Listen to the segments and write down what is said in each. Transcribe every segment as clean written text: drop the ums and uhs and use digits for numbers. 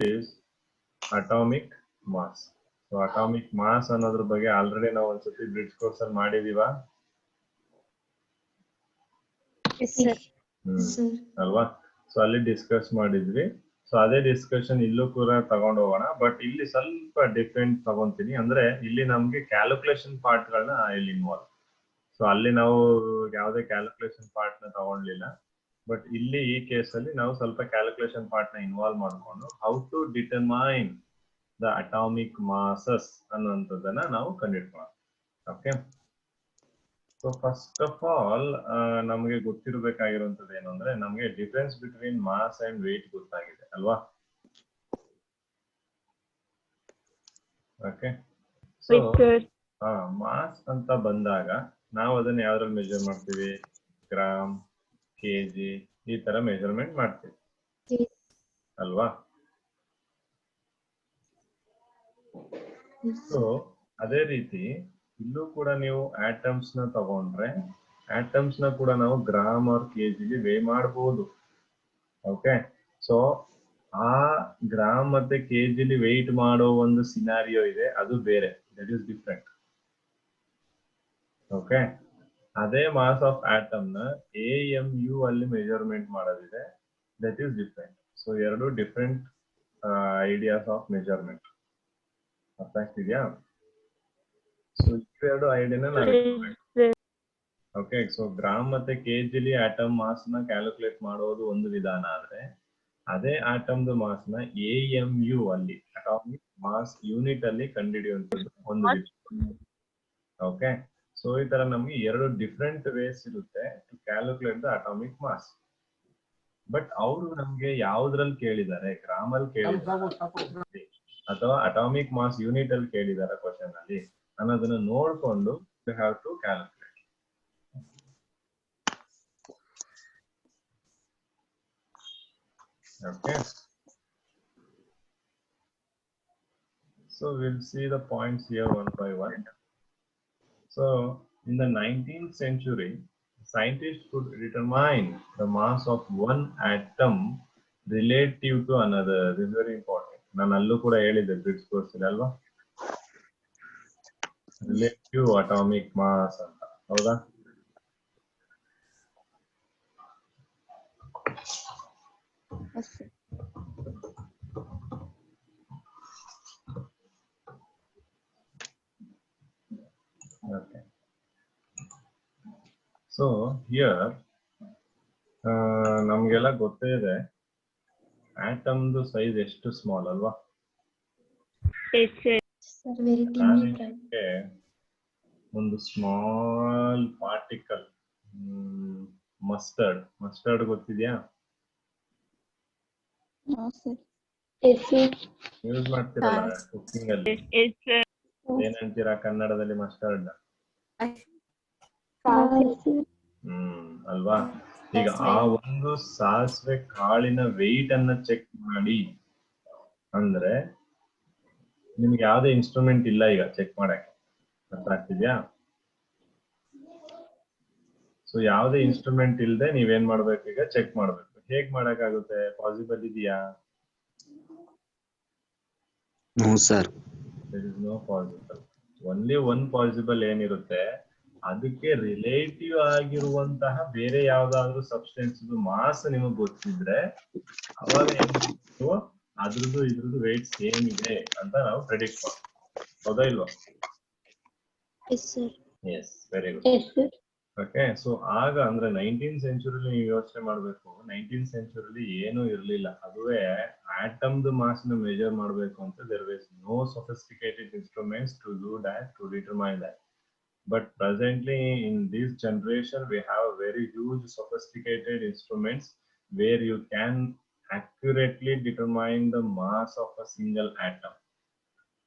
is atomic mass. So atomic mass ಅನ್ನೋದ್ರ ಬಗ್ಗೆ already ನಾವು ಒಂದ್ಸತಿ ಬ್ರಿಡ್ಜ್ ಕೋರ್ಸ್ ಅಲ್ಲಿ ಮಾಡಿದೀವಾ? ಅಲ್ವಾ? ಸೊ ಅಲ್ಲಿ ಡಿಸ್ಕಸ್ ಮಾಡಿದ್ವಿ. ಸೊ ಅದೇ ಡಿಸ್ಕಷನ್ ಇಲ್ಲೂ ಕೂಡ ತಗೊಂಡು ಹೋಗೋಣ. ಬಟ್ ಇಲ್ಲಿ ಸ್ವಲ್ಪ ಡಿಫ್ರೆಂಟ್ ತಗೊಂತೀನಿ. ಅಂದ್ರೆ ಇಲ್ಲಿ ನಮ್ಗೆ ಕ್ಯಾಲ್ಕುಲೇಷನ್ ಪಾರ್ಟ್ ಗಳನ್ನ ಇಲ್ಲಿ ಇನ್ವಾಲ್ವ್. ಸೊ ಅಲ್ಲಿ ನಾವು ಯಾವುದೇ ಕ್ಯಾಲ್ಕುಲೇಷನ್ ಪಾರ್ಟ್ ನ ತಗೊಂಡ್ಲಿಲ್ಲ. ಬಟ್ ಇಲ್ಲಿ ಈ ಕೇಸ್ ಅಲ್ಲಿ ನಾವು ಸ್ವಲ್ಪ ಕ್ಯಾಲ್ಕುಲೇಷನ್ ಪಾರ್ಟ್ ನ ಇನ್ವಾಲ್ವ್ ಮಾಡ್ಕೊಂಡು how to determine the atomic masses ಅನ್ನುವಂಥದ್ದನ್ನ ನಾವು ಕಂಡುಹಿಡ್ಕೊಳ್ಳೋಣ. Okay. So first of all ನಮಗೆ ಗೊತ್ತಿರಬೇಕಾಗಿರುವಂತದ್ದು ಏನು ಅಂದ್ರೆ ನಮಗೆ difference between mass and weight ಗೊತ್ತಾಗಿದೆ ಅಲ್ವಾ? ಓಕೆ. ಸೊ ಮಾಸ್ ಅಂತ ಬಂದಾಗ ನಾವು ಅದನ್ನ ಯಾವ್ದ್ರಲ್ಲಿ ಮೆಜರ್ ಮಾಡ್ತೀವಿ? ಗ್ರಾಮ್, ಕೆಜಿ ಈ ತರ ಮೆಜರ್ಮೆಂಟ್ ಮಾಡ್ತೀವಿ ಅಲ್ವಾ? ಸೊ ಅದೇ ರೀತಿ ಇಲ್ಲೂ ಕೂಡ ನೀವು ಆಟಮ್ಸ್ ನ ತಗೊಂಡ್ರೆ ಆಟಮ್ಸ್ ನ ಕೂಡ ನಾವು ಗ್ರಾಮ್ ಆರ್ ಕೆಜಿಲಿ ವೇ ಮಾಡಬಹುದು. ಓಕೆ. ಸೊ ಆ ಗ್ರಾಮ್ ಮತ್ತೆ ಕೆಜಿಲಿ ವೆಯ್ಟ್ ಮಾಡೋ ಒಂದು ಸಿನಾರಿಯೋ ಇದೆ, ಅದು ಬೇರೆ, ದಟ್ ಈಸ್ ಡಿಫ್ರೆಂಟ್. ಓಕೆ. ಅದೇ ಮಾಸ್ ಆಫ್ ಆಟಮ್ ನ AMU ಅಲ್ಲಿ ಮೆಜರ್ಮೆಂಟ್ ಮಾಡೋದಿದೆ, ದಟ್ ಈಸ್ ಡಿಫ್ರೆಂಟ್. ಸೊ ಎರಡು ಡಿಫ್ರೆಂಟ್ ಐಡಿಯಾಸ್ ಆಫ್ ಮೆಜರ್ಮೆಂಟ್. ಅರ್ಥ ಆಗ್ತಿದ್ಯಾ? ಸೊ ಇವೆರಡು ಐಡಿಯಾನ ನಾವು ಓಕೆ. ಸೊ ಗ್ರಾಮ್ ಮತ್ತೆ ಕೆಜಿಲಿ ಆಟಮ್ ಮಾಸ್ ನ ಕ್ಯಾಲ್ಕುಲೇಟ್ ಮಾಡೋದು ಒಂದು ವಿಧಾನ ಆದ್ರೆ ಅದೇ ಆಟಮ್ದು ಮಾಸ್ ನ AMU ಅಲ್ಲಿ ಅಟಾಮಿಕ್ ಮಾಸ್ ಯೂನಿಟ್ ಅಲ್ಲಿ ಕಂಡುಹಿಡಿಯುವಂತದ್ದು ಒಂದು ವಿಧಾನ. ಓಕೆ. ಸೊ ಈ ತರ ನಮ್ಗೆ ಎರಡು ಡಿಫ್ರೆಂಟ್ ವೇಸ್ ಇರುತ್ತೆ to calculate the atomic mass. But ಅವರು ನಮ್ಗೆ ಯಾವ್ದ್ರಲ್ಲಿ ಕೇಳಿದ್ದಾರೆ? ಗ್ರಾಮ್ ಅಲ್ಲಿ ಕೇಳಿದ್ದಾರೆ ಅಥವಾ ಅಟಾಮಿಕ್ ಮಾಸ್ ಯೂನಿಟ್ ಅಲ್ಲಿ ಕೇಳಿದಾರೆ ಕ್ವಶನ್ ಅಲ್ಲಿ ಅನ್ನೋದನ್ನ ನೋಡ್ಕೊಂಡು you have to calculate. Okay. So we'll see the points here one by one. So in the 19th century, scientists could determine the mass of one atom relative to another. This is very important. ನಾನು ಅಲ್ಲೂ ಕೂಡ ಹೇಳಿದ್ದೆ bridge course ಅಲ್ವಾ? Relative atomic mass ಅಂತ, ಹೌದಾ? Okay. So here ನಮ್ಗೆಲ್ಲ ಗೊತ್ತೇ ಇದೆ ಆಟಮ್ದು ಸೈಜ್ ಎಷ್ಟು ಸ್ಮಾಲ್ ಅಲ್ವಾ? ಒಂದು ಸ್ಮಾಲ್ ಪಾರ್ಟಿಕಲ್ ಮಸ್ಟರ್ಡ್ ಗೊತ್ತಿದ್ಯಾ? ಯೂಸ್ ಮಾಡ್ತೀರಲ್ಲ ಕುಕಿಂಗ್ ಅಲ್ಲಿ, ಏನಂತೀರಾ ಕನ್ನಡದಲ್ಲಿ ಮಸ್ಟರ್ಡ್? ಅಲ್ವಾ? ಈಗ ಆ ಒಂದು ಸಾಸಿವೆ ಕಾಳಿನ ವೆಯ್ಟ್ ಅನ್ನ ಚೆಕ್ ಮಾಡಿ ಅಂದ್ರೆ ನಿಮ್ಗೆ ಯಾವ್ದೇ ಇನ್ಸ್ಟ್ರೂಮೆಂಟ್ ಇಲ್ಲ ಈಗ ಚೆಕ್ ಮಾಡಕ್ಕೆ. ಅರ್ಥ ಆಗ್ತಿದ್ಯಾ? ಸೊ ಯಾವ್ದೇ ಇನ್ಸ್ಟ್ರೂಮೆಂಟ್ ಇಲ್ಲದೆ ನೀವೇನ್ ಮಾಡ್ಬೇಕು? ಈಗ ಚೆಕ್ ಮಾಡ್ಬೇಕು. ಹೇಗ್ ಮಾಡಕ್ಕಾಗುತ್ತೆ? ಪಾಸಿಬಲ್ ಇದೆಯಾ? No sir, there is no possible. Only one possible ಏನಿರುತ್ತೆ, ಅದಕ್ಕೆ ರಿಲೇಟಿವ್ ಆಗಿರುವಂತಹ ಬೇರೆ ಯಾವ್ದಾದ್ರು ಸಬ್ಸ್ಟೆನ್ಸ್ ಮಾಸ್ ನಿಮಗೆ ಗೊತ್ತಿದ್ರೆ ಅವಾಗ ಏನಿತ್ತು ಅದ್ರದ್ದು ಇದ್ರದ್ದು ವೆಯ್ಟ್ ಸೇಮ್ ಇದೆ ಅಂತ ನಾವು ಪ್ರೆಡಿಕ್ಟ್ ಮಾಡ್ತೀವಿ. ಹೌದಾ ಇಲ್ವಾ? Yes, very good. Okay. So ಆಗ ಅಂದ್ರೆ 19th ಸೆಂಚುರಿಲಿ ನೀವು ಯೋಚನೆ ಮಾಡ್ಬೇಕು, 19th ಸೆಂಚುರಿಲಿ ಏನೂ ಇರ್ಲಿಲ್ಲ. ಅದುವೇ ಆಟಮ್ದು ಮಾಸ್ ನ ಮೆಜರ್ ಮಾಡ್ಬೇಕು ಅಂತ there was no sophisticated instruments to do that, to determine that. But presently in this generation we have very huge sophisticated instruments where you can accurately determine the mass of a single atom.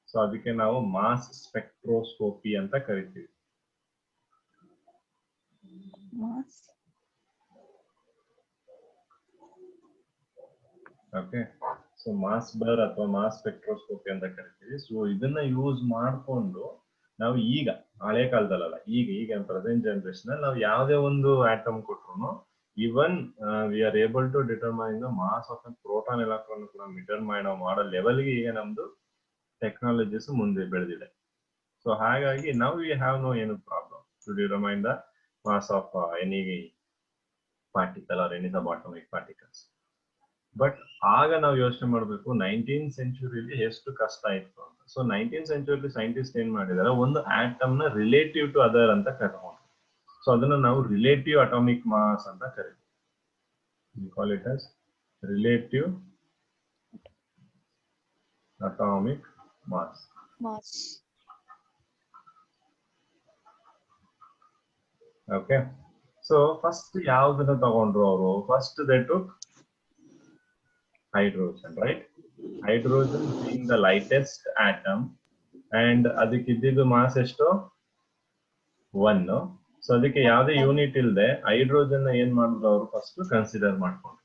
So ಅದಕ್ಕೆ ನಾವು mass spectroscopy ಅಂತ ಕರಿತೀವಿ. Okay. So mass ಬರ್ ಅಥವಾ mass spectroscopy ಅಂತ ಕರಿತೀವಿ. So ಇದನ್ನ use ಮಾಡಿಕೊಂಡು ನಾವು ಈಗ ಹಳೆ ಕಾಲದಲ್ಲ, ಈಗ ಪ್ರೆಸೆಂಟ್ ಜನರೇಷನ್ ಅಲ್ಲಿ ನಾವು ಯಾವುದೇ ಒಂದು ಆಟಮ್ ಕೊಟ್ರು even we are able to determine the mass of a proton electron ಕೂಡ determine ಮಾಡೋ ಲೆವೆಲ್ಗೆ ಈಗ ನಮ್ದು ಟೆಕ್ನಾಲಜೀಸ್ ಮುಂದೆ ಬೆಳೆದಿದೆ. ಸೊ ಹಾಗಾಗಿ now we have no any problem to determine the mass of any particle or any subatomic particles. But ಆಗ ನಾವು ಯೋಚನೆ ಮಾಡಬೇಕು 19th ಸೆಂಚುರಿಲಿ ಎಷ್ಟು ಕಷ್ಟ ಇತ್ತು ಅಂತ. ಸೊ 19th ಸೆಂಚುರಿಲಿ ಸೈಂಟಿಸ್ಟ್ ಏನ್ ಮಾಡಿದಾರೆ, ಒಂದು ಆಟಮ್ ನ ರಿಲೇಟಿವ್ ಟು ಅದರ್ ಅಂತ ಕರ್ಕೊಂಡು, ಸೊ ಅದನ್ನ ನಾವು ರಿಲೇಟಿವ್ ಅಟಾಮಿಕ್ ಮಾಸ್ ಅಂತ ಕರಿತೀವಿ. Call it as relative atomic mass. Okay, so first ಯಾವ್ದನ್ನ ತಗೊಂಡ್ರು ಅವರು? First they took hydrogen, right? Hydrogen being the lightest atom and ಅದಕ್ಕೆ ಇದ್ದಿದ್ದು ಮಾಸ್ ಎಷ್ಟು? 1. ಸೊ ಅದಕ್ಕೆ ಯಾವುದೇ ಯೂನಿಟ್ ಇಲ್ಲದೆ ಹೈಡ್ರೋಜನ್ ಏನ್ ಮಾಡಿದ್ರು ಅವರು ಫಸ್ಟ್ ಕನ್ಸಿಡರ್ ಮಾಡ್ಕೊಂಡ್ರು.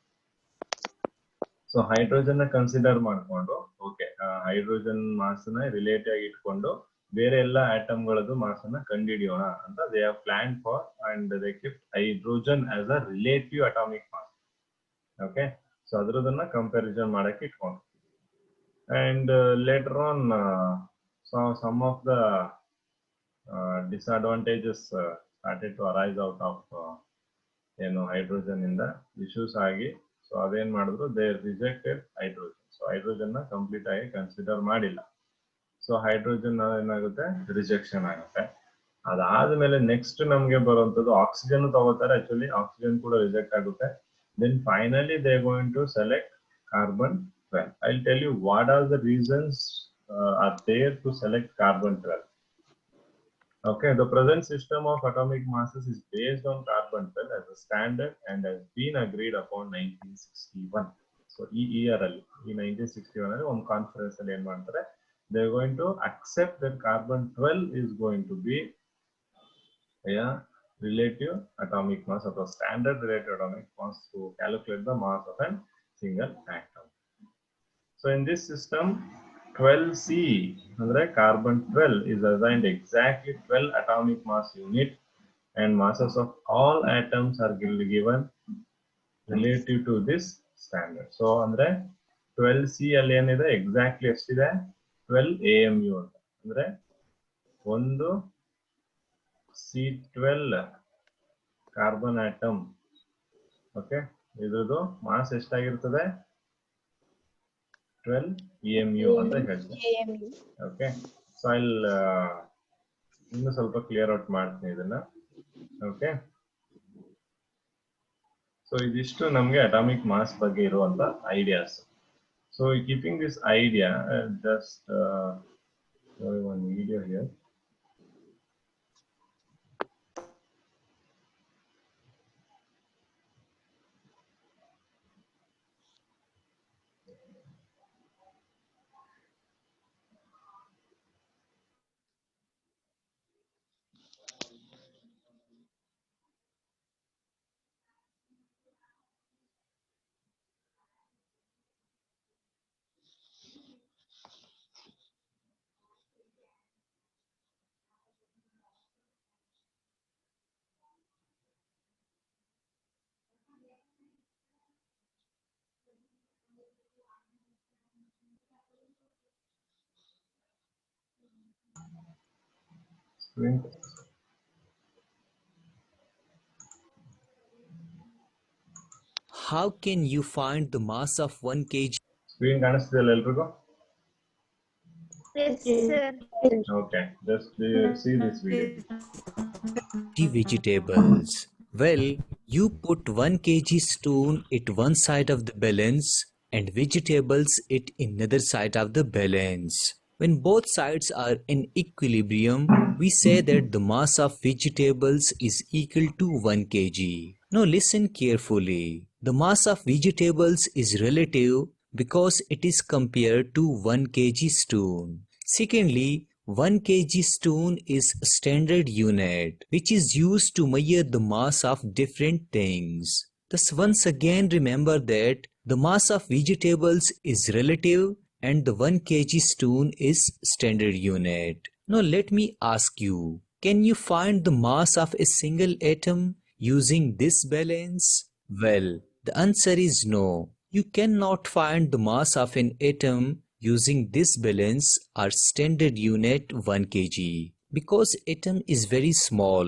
ಸೊ ಹೈಡ್ರೋಜನ್ ನ ಕನ್ಸಿಡರ್ ಮಾಡ್ಕೊಂಡು ಓಕೆ ಹೈಡ್ರೋಜನ್ ಮಾಸ್ ನ ರಿಲೇಟಿವ್ ಆಗಿ ಇಟ್ಕೊಂಡು ಬೇರೆ ಎಲ್ಲ ಆಟಮ್ ಗಳದ್ದು ಮಾಸ್ ಅನ್ನ ಕಂಡುಹಿಡಿಯೋಣ ಅಂತ they have plan for and they kept hydrogen as a relative atomic mass. Okay, so ಅದರದನ್ನ ಕಂಪ್ಯಾರಿಸನ್ ಮಾಡಕ್ಕೆ ಇಟ್ಕೊಂಡು and later on some of the disadvantages started to arise out of ಏನು ಹೈಡ್ರೋಜನ್ ಇಂದ issues ಆಗಿ, so ಅದೇನ್ ಮಾಡಿದ್ರು, they rejected hydrogen. So hydrogen ನ complete ಆಗಿ ಕನ್ಸಿಡರ್ ಮಾಡಿಲ್ಲ. ಸೊ ಹೈಡ್ರೋಜನ್ ಏನಾಗುತ್ತೆ, ರಿಜೆಕ್ಷನ್ ಆಗುತ್ತೆ. ಅದಾದ್ಮೇಲೆ ನೆಕ್ಸ್ಟ್ ನಮ್ಗೆ ಬರುವಂತದ್ದು ಆಕ್ಸಿಜನ್ ತಗೋತಾರೆ. ಆಕ್ಚುಲಿ ಆಕ್ಸಿಜನ್ ಕೂಡ ರಿಜೆಕ್ಟ್ ಆಗುತ್ತೆ. Then finally they are going to select carbon 12. I'll tell you what are the reasons are there to select carbon 12. Okay, the present system of atomic masses is based on carbon 12 as a standard and has been agreed upon 1961. So ಈ year ಅಲ್ಲಿ, ಈ 1961 ಅಲ್ಲಿ ಒಂದು conference ಅಲ್ಲಿ ಏನ್ ಮಾಡ್ತಾರೆ, they are going to accept that carbon 12 is going to be relative atomic mass or the standard relative atomic mass to calculate the mass of a single atom. So in this system 12C, andre carbon 12 is assigned exactly 12 atomic mass unit and masses of all atoms are given relative to this standard. So andre 12C ಅಲ್ಲಿ ಏನಿದೆ exactly ಎಷ್ಟಿದೆ, 12 AMU ಅಂತ. ಅಂದ್ರೆ ಒಂದು C12 carbon atom, okay, ಇದ್ರದ್ದು mass ಎಷ್ಟಾಗಿರ್ತದೆ, 12 EMU ಅಂತ ಹೇಳ್ತೀನಿ. Okay, so ಇಲ್ಲಿ ಇನ್ನು ಸ್ವಲ್ಪ ಕ್ಲಿಯರ್ ಔಟ್ ಮಾಡ್ತೀನಿ ಇದನ್ನ. ಓಕೆ, ಸೊ ಇದಿಷ್ಟು ನಮ್ಗೆ ಅಟಾಮಿಕ್ ಮಾಸ್ ಬಗ್ಗೆ ಇರುವಂತ ideas. So keeping this idea, just one video here. How can you find the mass of 1 kg? Screen ಕಾಣಿಸ್ತಿದೆಯಲ್ಲ ಎಲ್ರಿಗೂ? Yes, sir. Okay, just see this video. Vegetables. Well, you put 1 kg stone at one side of the balance and vegetables at another side of the balance. When both sides are in equilibrium, we say that the mass of vegetables is equal to 1 kg. Now listen carefully. The mass of vegetables is relative because it is compared to 1 kg stone. Secondly, 1 kg stone is a standard unit which is used to measure the mass of different things. Thus once again remember that the mass of vegetables is relative and the 1 kg stone is standard unit. Now let me ask you, can you find the mass of a single atom using this balance? Well, the answer is no. You cannot find the mass of an atom using this balance or standard unit 1 kg because atom is very small.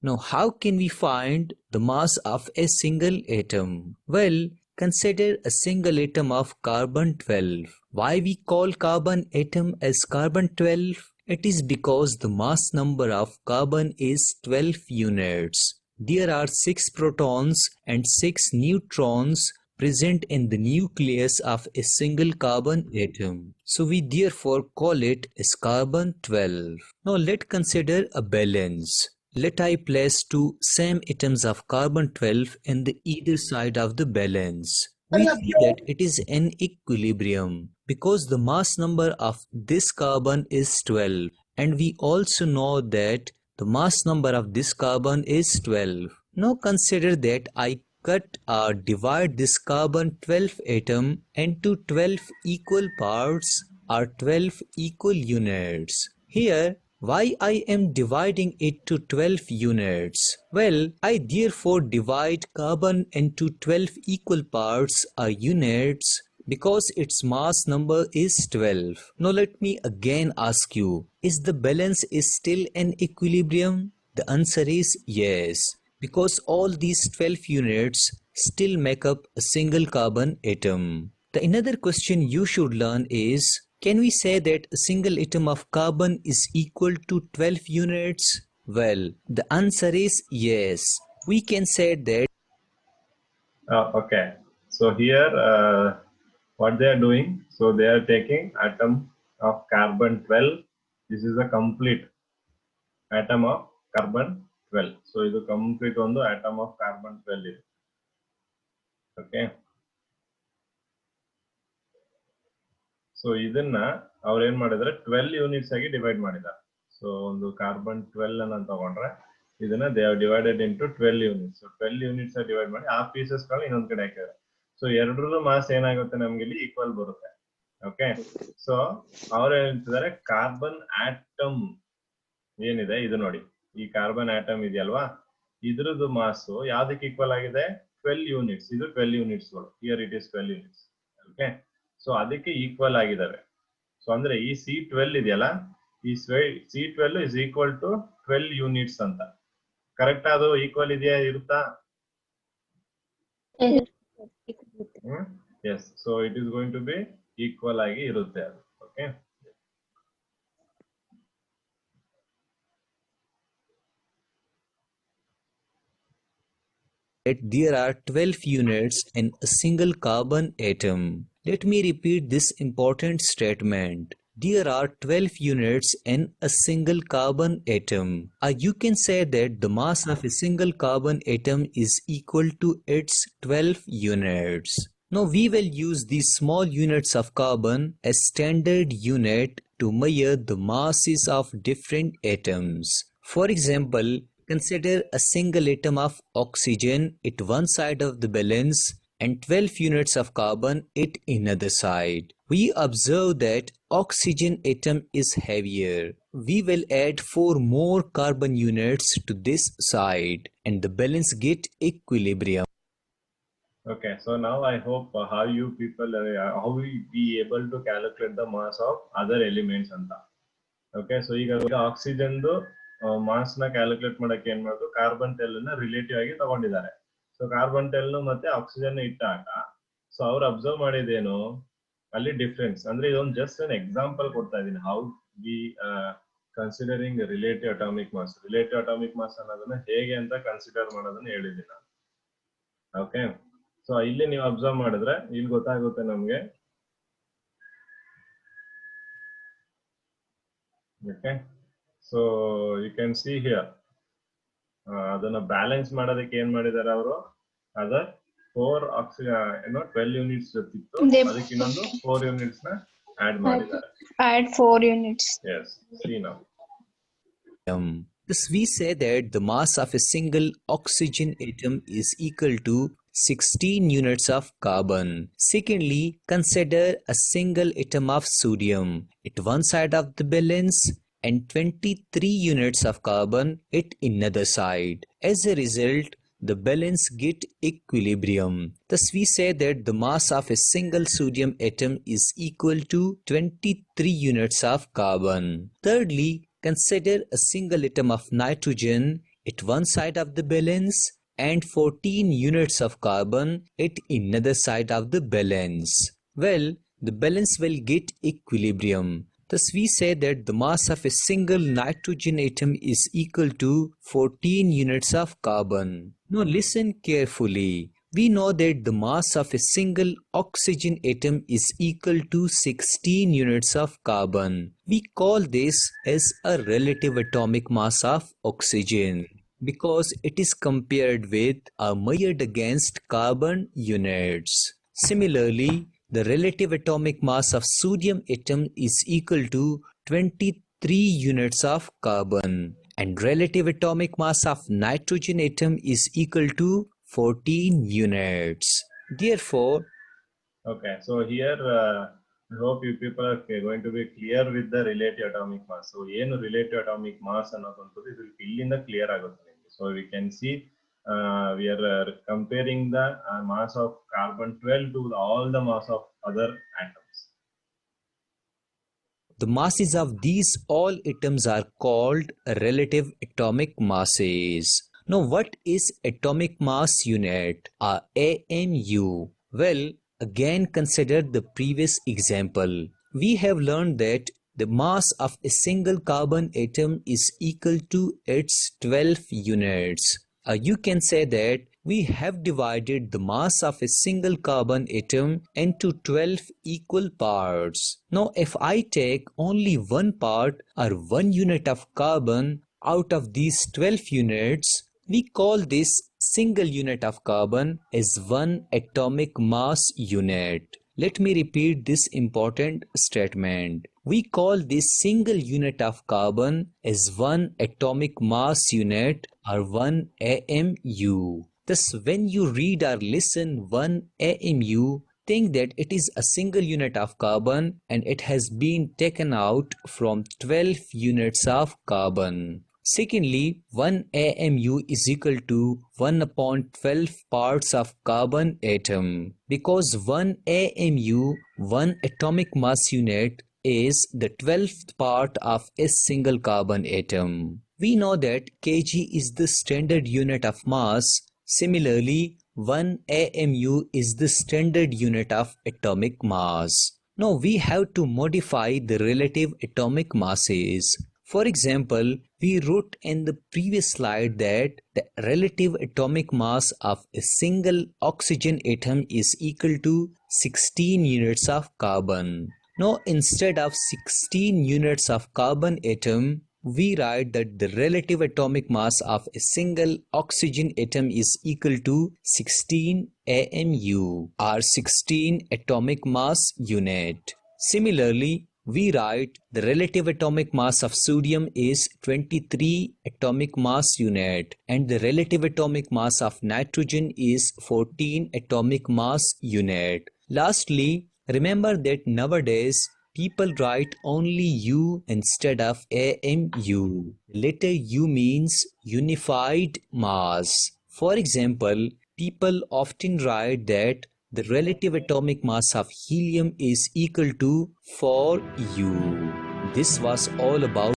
Now, how can we find the mass of a single atom? Well, consider a single atom of carbon 12. Why we call carbon atom as carbon 12? It is because the mass number of carbon is 12 units. There are 6 protons and 6 neutrons present in the nucleus of a single carbon atom. So we therefore call it as carbon 12. Now let's consider a balance. Let I place 2 same atoms of carbon 12 in the either side of the balance. We see that it is in equilibrium because the mass number of this carbon is 12, and we also know that the mass number of this carbon is 12. Now consider that I cut or divide this carbon 12 atom into 12 equal parts or 12 equal units. Here, why I am dividing it to 12 units? Well, I therefore divide carbon into 12 equal parts or units because its mass number is 12. Now let me again ask you, is the balance is still in equilibrium? The answer is yes, because all these 12 units still make up a single carbon atom. The another question you should learn is, can we say that a single atom of carbon is equal to 12 units? Well, the answer is yes. We can say that. Okay. So here, what they are doing? So they are taking atom of carbon 12. This is a complete atom of carbon 12. So ಇದು complete ಒಂದು atom of carbon 12 ಇದೆ. Okay. So ಇದನ್ನ ಅವ್ರು ಏನ್ ಮಾಡಿದ್ರೆ 12 units ಆಗಿ divide ಮಾಡಿದ್ದಾರೆ. So ಒಂದು ಕಾರ್ಬನ್ 12 ಅನ್ನ ತಗೊಂಡ್ರೆ ಇದನ್ನ they have divided into 12 units. So 12 units divide ಮಾಡಿ ಆ ಪೀಸಸ್ ಗಳು ಇನ್ನೊಂದ್ ಕಡೆ ಹಾಕಿದ್ದಾರೆ. ಸೊ ಎರಡರಲ್ಲೂ ಮಾಸ್ ಏನಾಗುತ್ತೆ ನಮ್ಗೆ ಇಲ್ಲಿ ಈಕ್ವಲ್ ಬರುತ್ತೆ. ಓಕೆ. ಸೊ ಅವ್ರು ಹೇಳ್ತಿದ್ದಾರೆ ಕಾರ್ಬನ್ ಆಟಮ್ ಏನಿದೆ ಇದು ನೋಡಿ, ಈ ಕಾರ್ಬನ್ ಆಟಮ್ ಇದೆಯಲ್ವಾ, ಇದ್ರದ್ದು ಮಾಸ್ ಯಾವ್ದಕ್ಕೆ ಈಕ್ವಲ್ ಆಗಿದೆ? 12 ಯೂನಿಟ್ಸ್. ಇದು 12 ಯೂನಿಟ್ಸ್ ಗಳು. Here it is 12 units. Okay. So ಅದಕ್ಕೆ ಈಕ್ವಲ್ ಆಗಿದ್ದಾವೆ. ಸೊ ಅಂದ್ರೆ ಈ C12 ಇದೆಯಲ್ಲ, ಈ C12 ಇಸ್ ಈಕ್ವಲ್ ಟು 12 ಯೂನಿಟ್ಸ್ ಅಂತ. ಕರೆಕ್ಟ್? ಅದು ಈಕ್ವಲ್ ಇದೆಯಾ, ಇರುತ್ತಾ? Yes. So it is going to be equal ಆಗಿ ಇರುತ್ತೆ ಅದು. Okay. There are 12 units in a single carbon atom. Let me repeat this important statement. There are 12 units in a single carbon atom. Or you can say that the mass of a single carbon atom is equal to its 12 units. Now we will use these small units of carbon as standard unit to measure the masses of different atoms. For example, consider a single atom of oxygen at one side of the balance and 12 units of carbon at another side. We observe that oxygen atom is heavier. We will add 4 more carbon units to this side and the balance get equilibrium. Okay, so now I hope how you people how we be able to calculate the mass of other elements anta. Okay, so ಈಗ oxygen mass ನ calculate ಮಾಡಕ್ಕೆ ಏನ್ ಮಾಡೋದು, carbon 12 ನ relative ಆಗಿ ತಗೊಂಡಿದ್ದಾರೆ. So carbon 12 ಮತ್ತೆ oxygen ಇಟ್ಟಾಗ ಸೊ ಅವ್ರು ಅಬ್ಸರ್ವ್ ಮಾಡಿದೇನು ಅಲ್ಲಿ ಡಿಫ್ರೆನ್ಸ್. ಅಂದ್ರೆ ಇದೊಂದು ಜಸ್ಟ್ ಅನ್ ಎಕ್ಸಾಂಪಲ್ ಕೊಡ್ತಾ ಇದೀನಿ, how we considering relative atomic mass. Relative atomic mass ಅನ್ನೋದನ್ನ ಹೇಗೆ ಅಂತ ಕನ್ಸಿಡರ್ ಮಾಡೋದನ್ನ ಹೇಳಿದ್ದೀನಿ ನಾನು. ಓಕೆ. ಸೊ ಇಲ್ಲಿ ನೀವು ಅಬ್ಸರ್ವ್ ಮಾಡಿದ್ರೆ ಇಲ್ಲಿ ಗೊತ್ತಾಗುತ್ತೆ ನಮ್ಗೆ. Okay. So you can see here ಅದನ್ನ ಬ್ಯಾಲೆನ್ಸ್ ಮಾಡೋದಕ್ಕೆ ಏನ್ ಮಾಡಿದ್ದಾರೆ ಅವರು, ಅದರ್ 4 ಆಕ್ಸಿಜನ್ 12 ಯೂನಿಟ್ಸ್ ಜೊತಿತ್ತು, ಅದಕ್ಕೆ ಇನ್ನೊಂದು 4 ಯೂನಿಟ್ಸ್ ನ ಆಡ್ ಮಾಡಿದ್ದಾರೆ. Add 4 units. Yes, see now. Thus we say that the mass of a single oxygen atom is equal to 16 units of carbon. Secondly, consider a single atom of sodium at one side of the balance and 23 units of carbon at another side. As a result, the balance get equilibrium. Thus we say that the mass of a single sodium atom is equal to 23 units of carbon. Thirdly, consider a single atom of nitrogen at one side of the balance and 14 units of carbon at another side of the balance. Well, the balance will get equilibrium. Thus we say that the mass of a single nitrogen atom is equal to 14 units of carbon. Now listen carefully. We know that the mass of a single oxygen atom is equal to 16 units of carbon. We call this as a relative atomic mass of oxygen because it is compared with or measured against carbon units. Similarly, the relative atomic mass of sodium atom is equal to 23 units of carbon and relative atomic mass of nitrogen atom is equal to 14 units. Therefore, Okay, so here I hope you people are going to be clear with the relative atomic mass. So ಏನು relative atomic mass ಅನ್ನೋದಂಥದ್ದು ಇದು ಇಲ್ಲಿಂದ clear ಆಗುತ್ತೆ ನಿಮಗೆ. So we can see we are comparing the mass of carbon 12 to all the mass of other atoms. the masses of these all atoms are called relative atomic masses. Now, what is atomic mass unit or AMU? Well, again consider the previous example. We have learned that the mass of a single carbon atom is equal to its 12 units. You can say that we have divided the mass of a single carbon atom into 12 equal parts. Now, if I take only one part or one unit of carbon out of these 12 units, we call this single unit of carbon as one atomic mass unit. Let me repeat this important statement. We call this single unit of carbon as one atomic mass unit or 1 AMU. Thus, when you read or listen 1 AMU, think that it is a single unit of carbon and it has been taken out from 12 units of carbon. Secondly, 1 AMU is equal to 1 upon 12 parts of carbon atom. Because 1 AMU, 1 atomic mass unit, is the 12th part of a single carbon atom. We know that kg is the standard unit of mass. Similarly, 1 AMU is the standard unit of atomic mass. Now we have to modify the relative atomic masses. For example, we wrote in the previous slide that the relative atomic mass of a single oxygen atom is equal to 16 units of carbon. Now, instead of 16 units of carbon atom, we write that the relative atomic mass of a single oxygen atom is equal to 16 AMU or 16 atomic mass unit. Similarly, we write the relative atomic mass of sodium is 23 atomic mass unit and the relative atomic mass of nitrogen is 14 atomic mass unit. Lastly, remember that nowadays people write only U instead of AMU. Letter U means unified mass. For example, people often write that the relative atomic mass of helium is equal to 4U. This was all about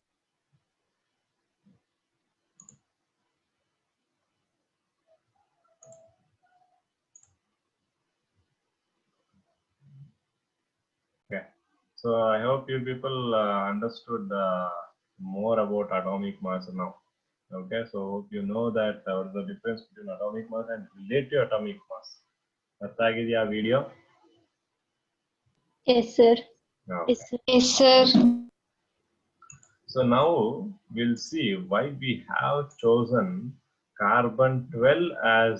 Okay, so I hope you people understood more about atomic mass now. Okay, so hope you know that what is the difference between atomic mass and relative atomic mass. ಅರ್ಥ ಆಗಿದೆಯಾ video? Yes, sir. Yes, sir. So now we'll see why we have chosen carbon 12 as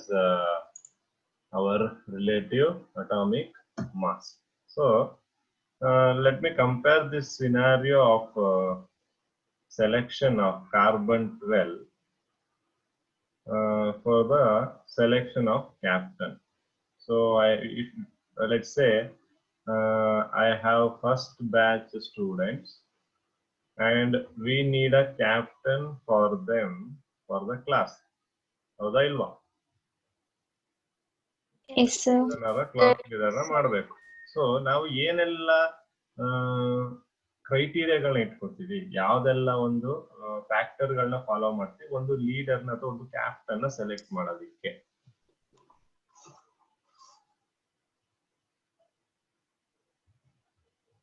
our relative atomic mass. So let me compare this scenario of selection of carbon 12 for the selection of captain. So let's say I have first batch students and we need a captain for them for the class. ಹೌದಾ ಇಲ್ವಾ? Yes, sir. Class ಮಾಡಬೇಕು. So ನಾವು ಏನೆಲ್ಲ ಕ್ರೈಟೀರಿಯಾಗಳನ್ನ ಇಟ್ಕೊತೀವಿ, ಯಾವ್ದೆಲ್ಲ ಒಂದು ಫ್ಯಾಕ್ಟರ್ಗಳನ್ನ follow ಮಾಡ್ತೀವಿ ಒಂದು ಲೀಡರ್ನ ಅಥವಾ ಒಂದು ಕ್ಯಾಪ್ಟನ್ ಸೆಲೆಕ್ಟ್ ಮಾಡೋದಿಕ್ಕೆ.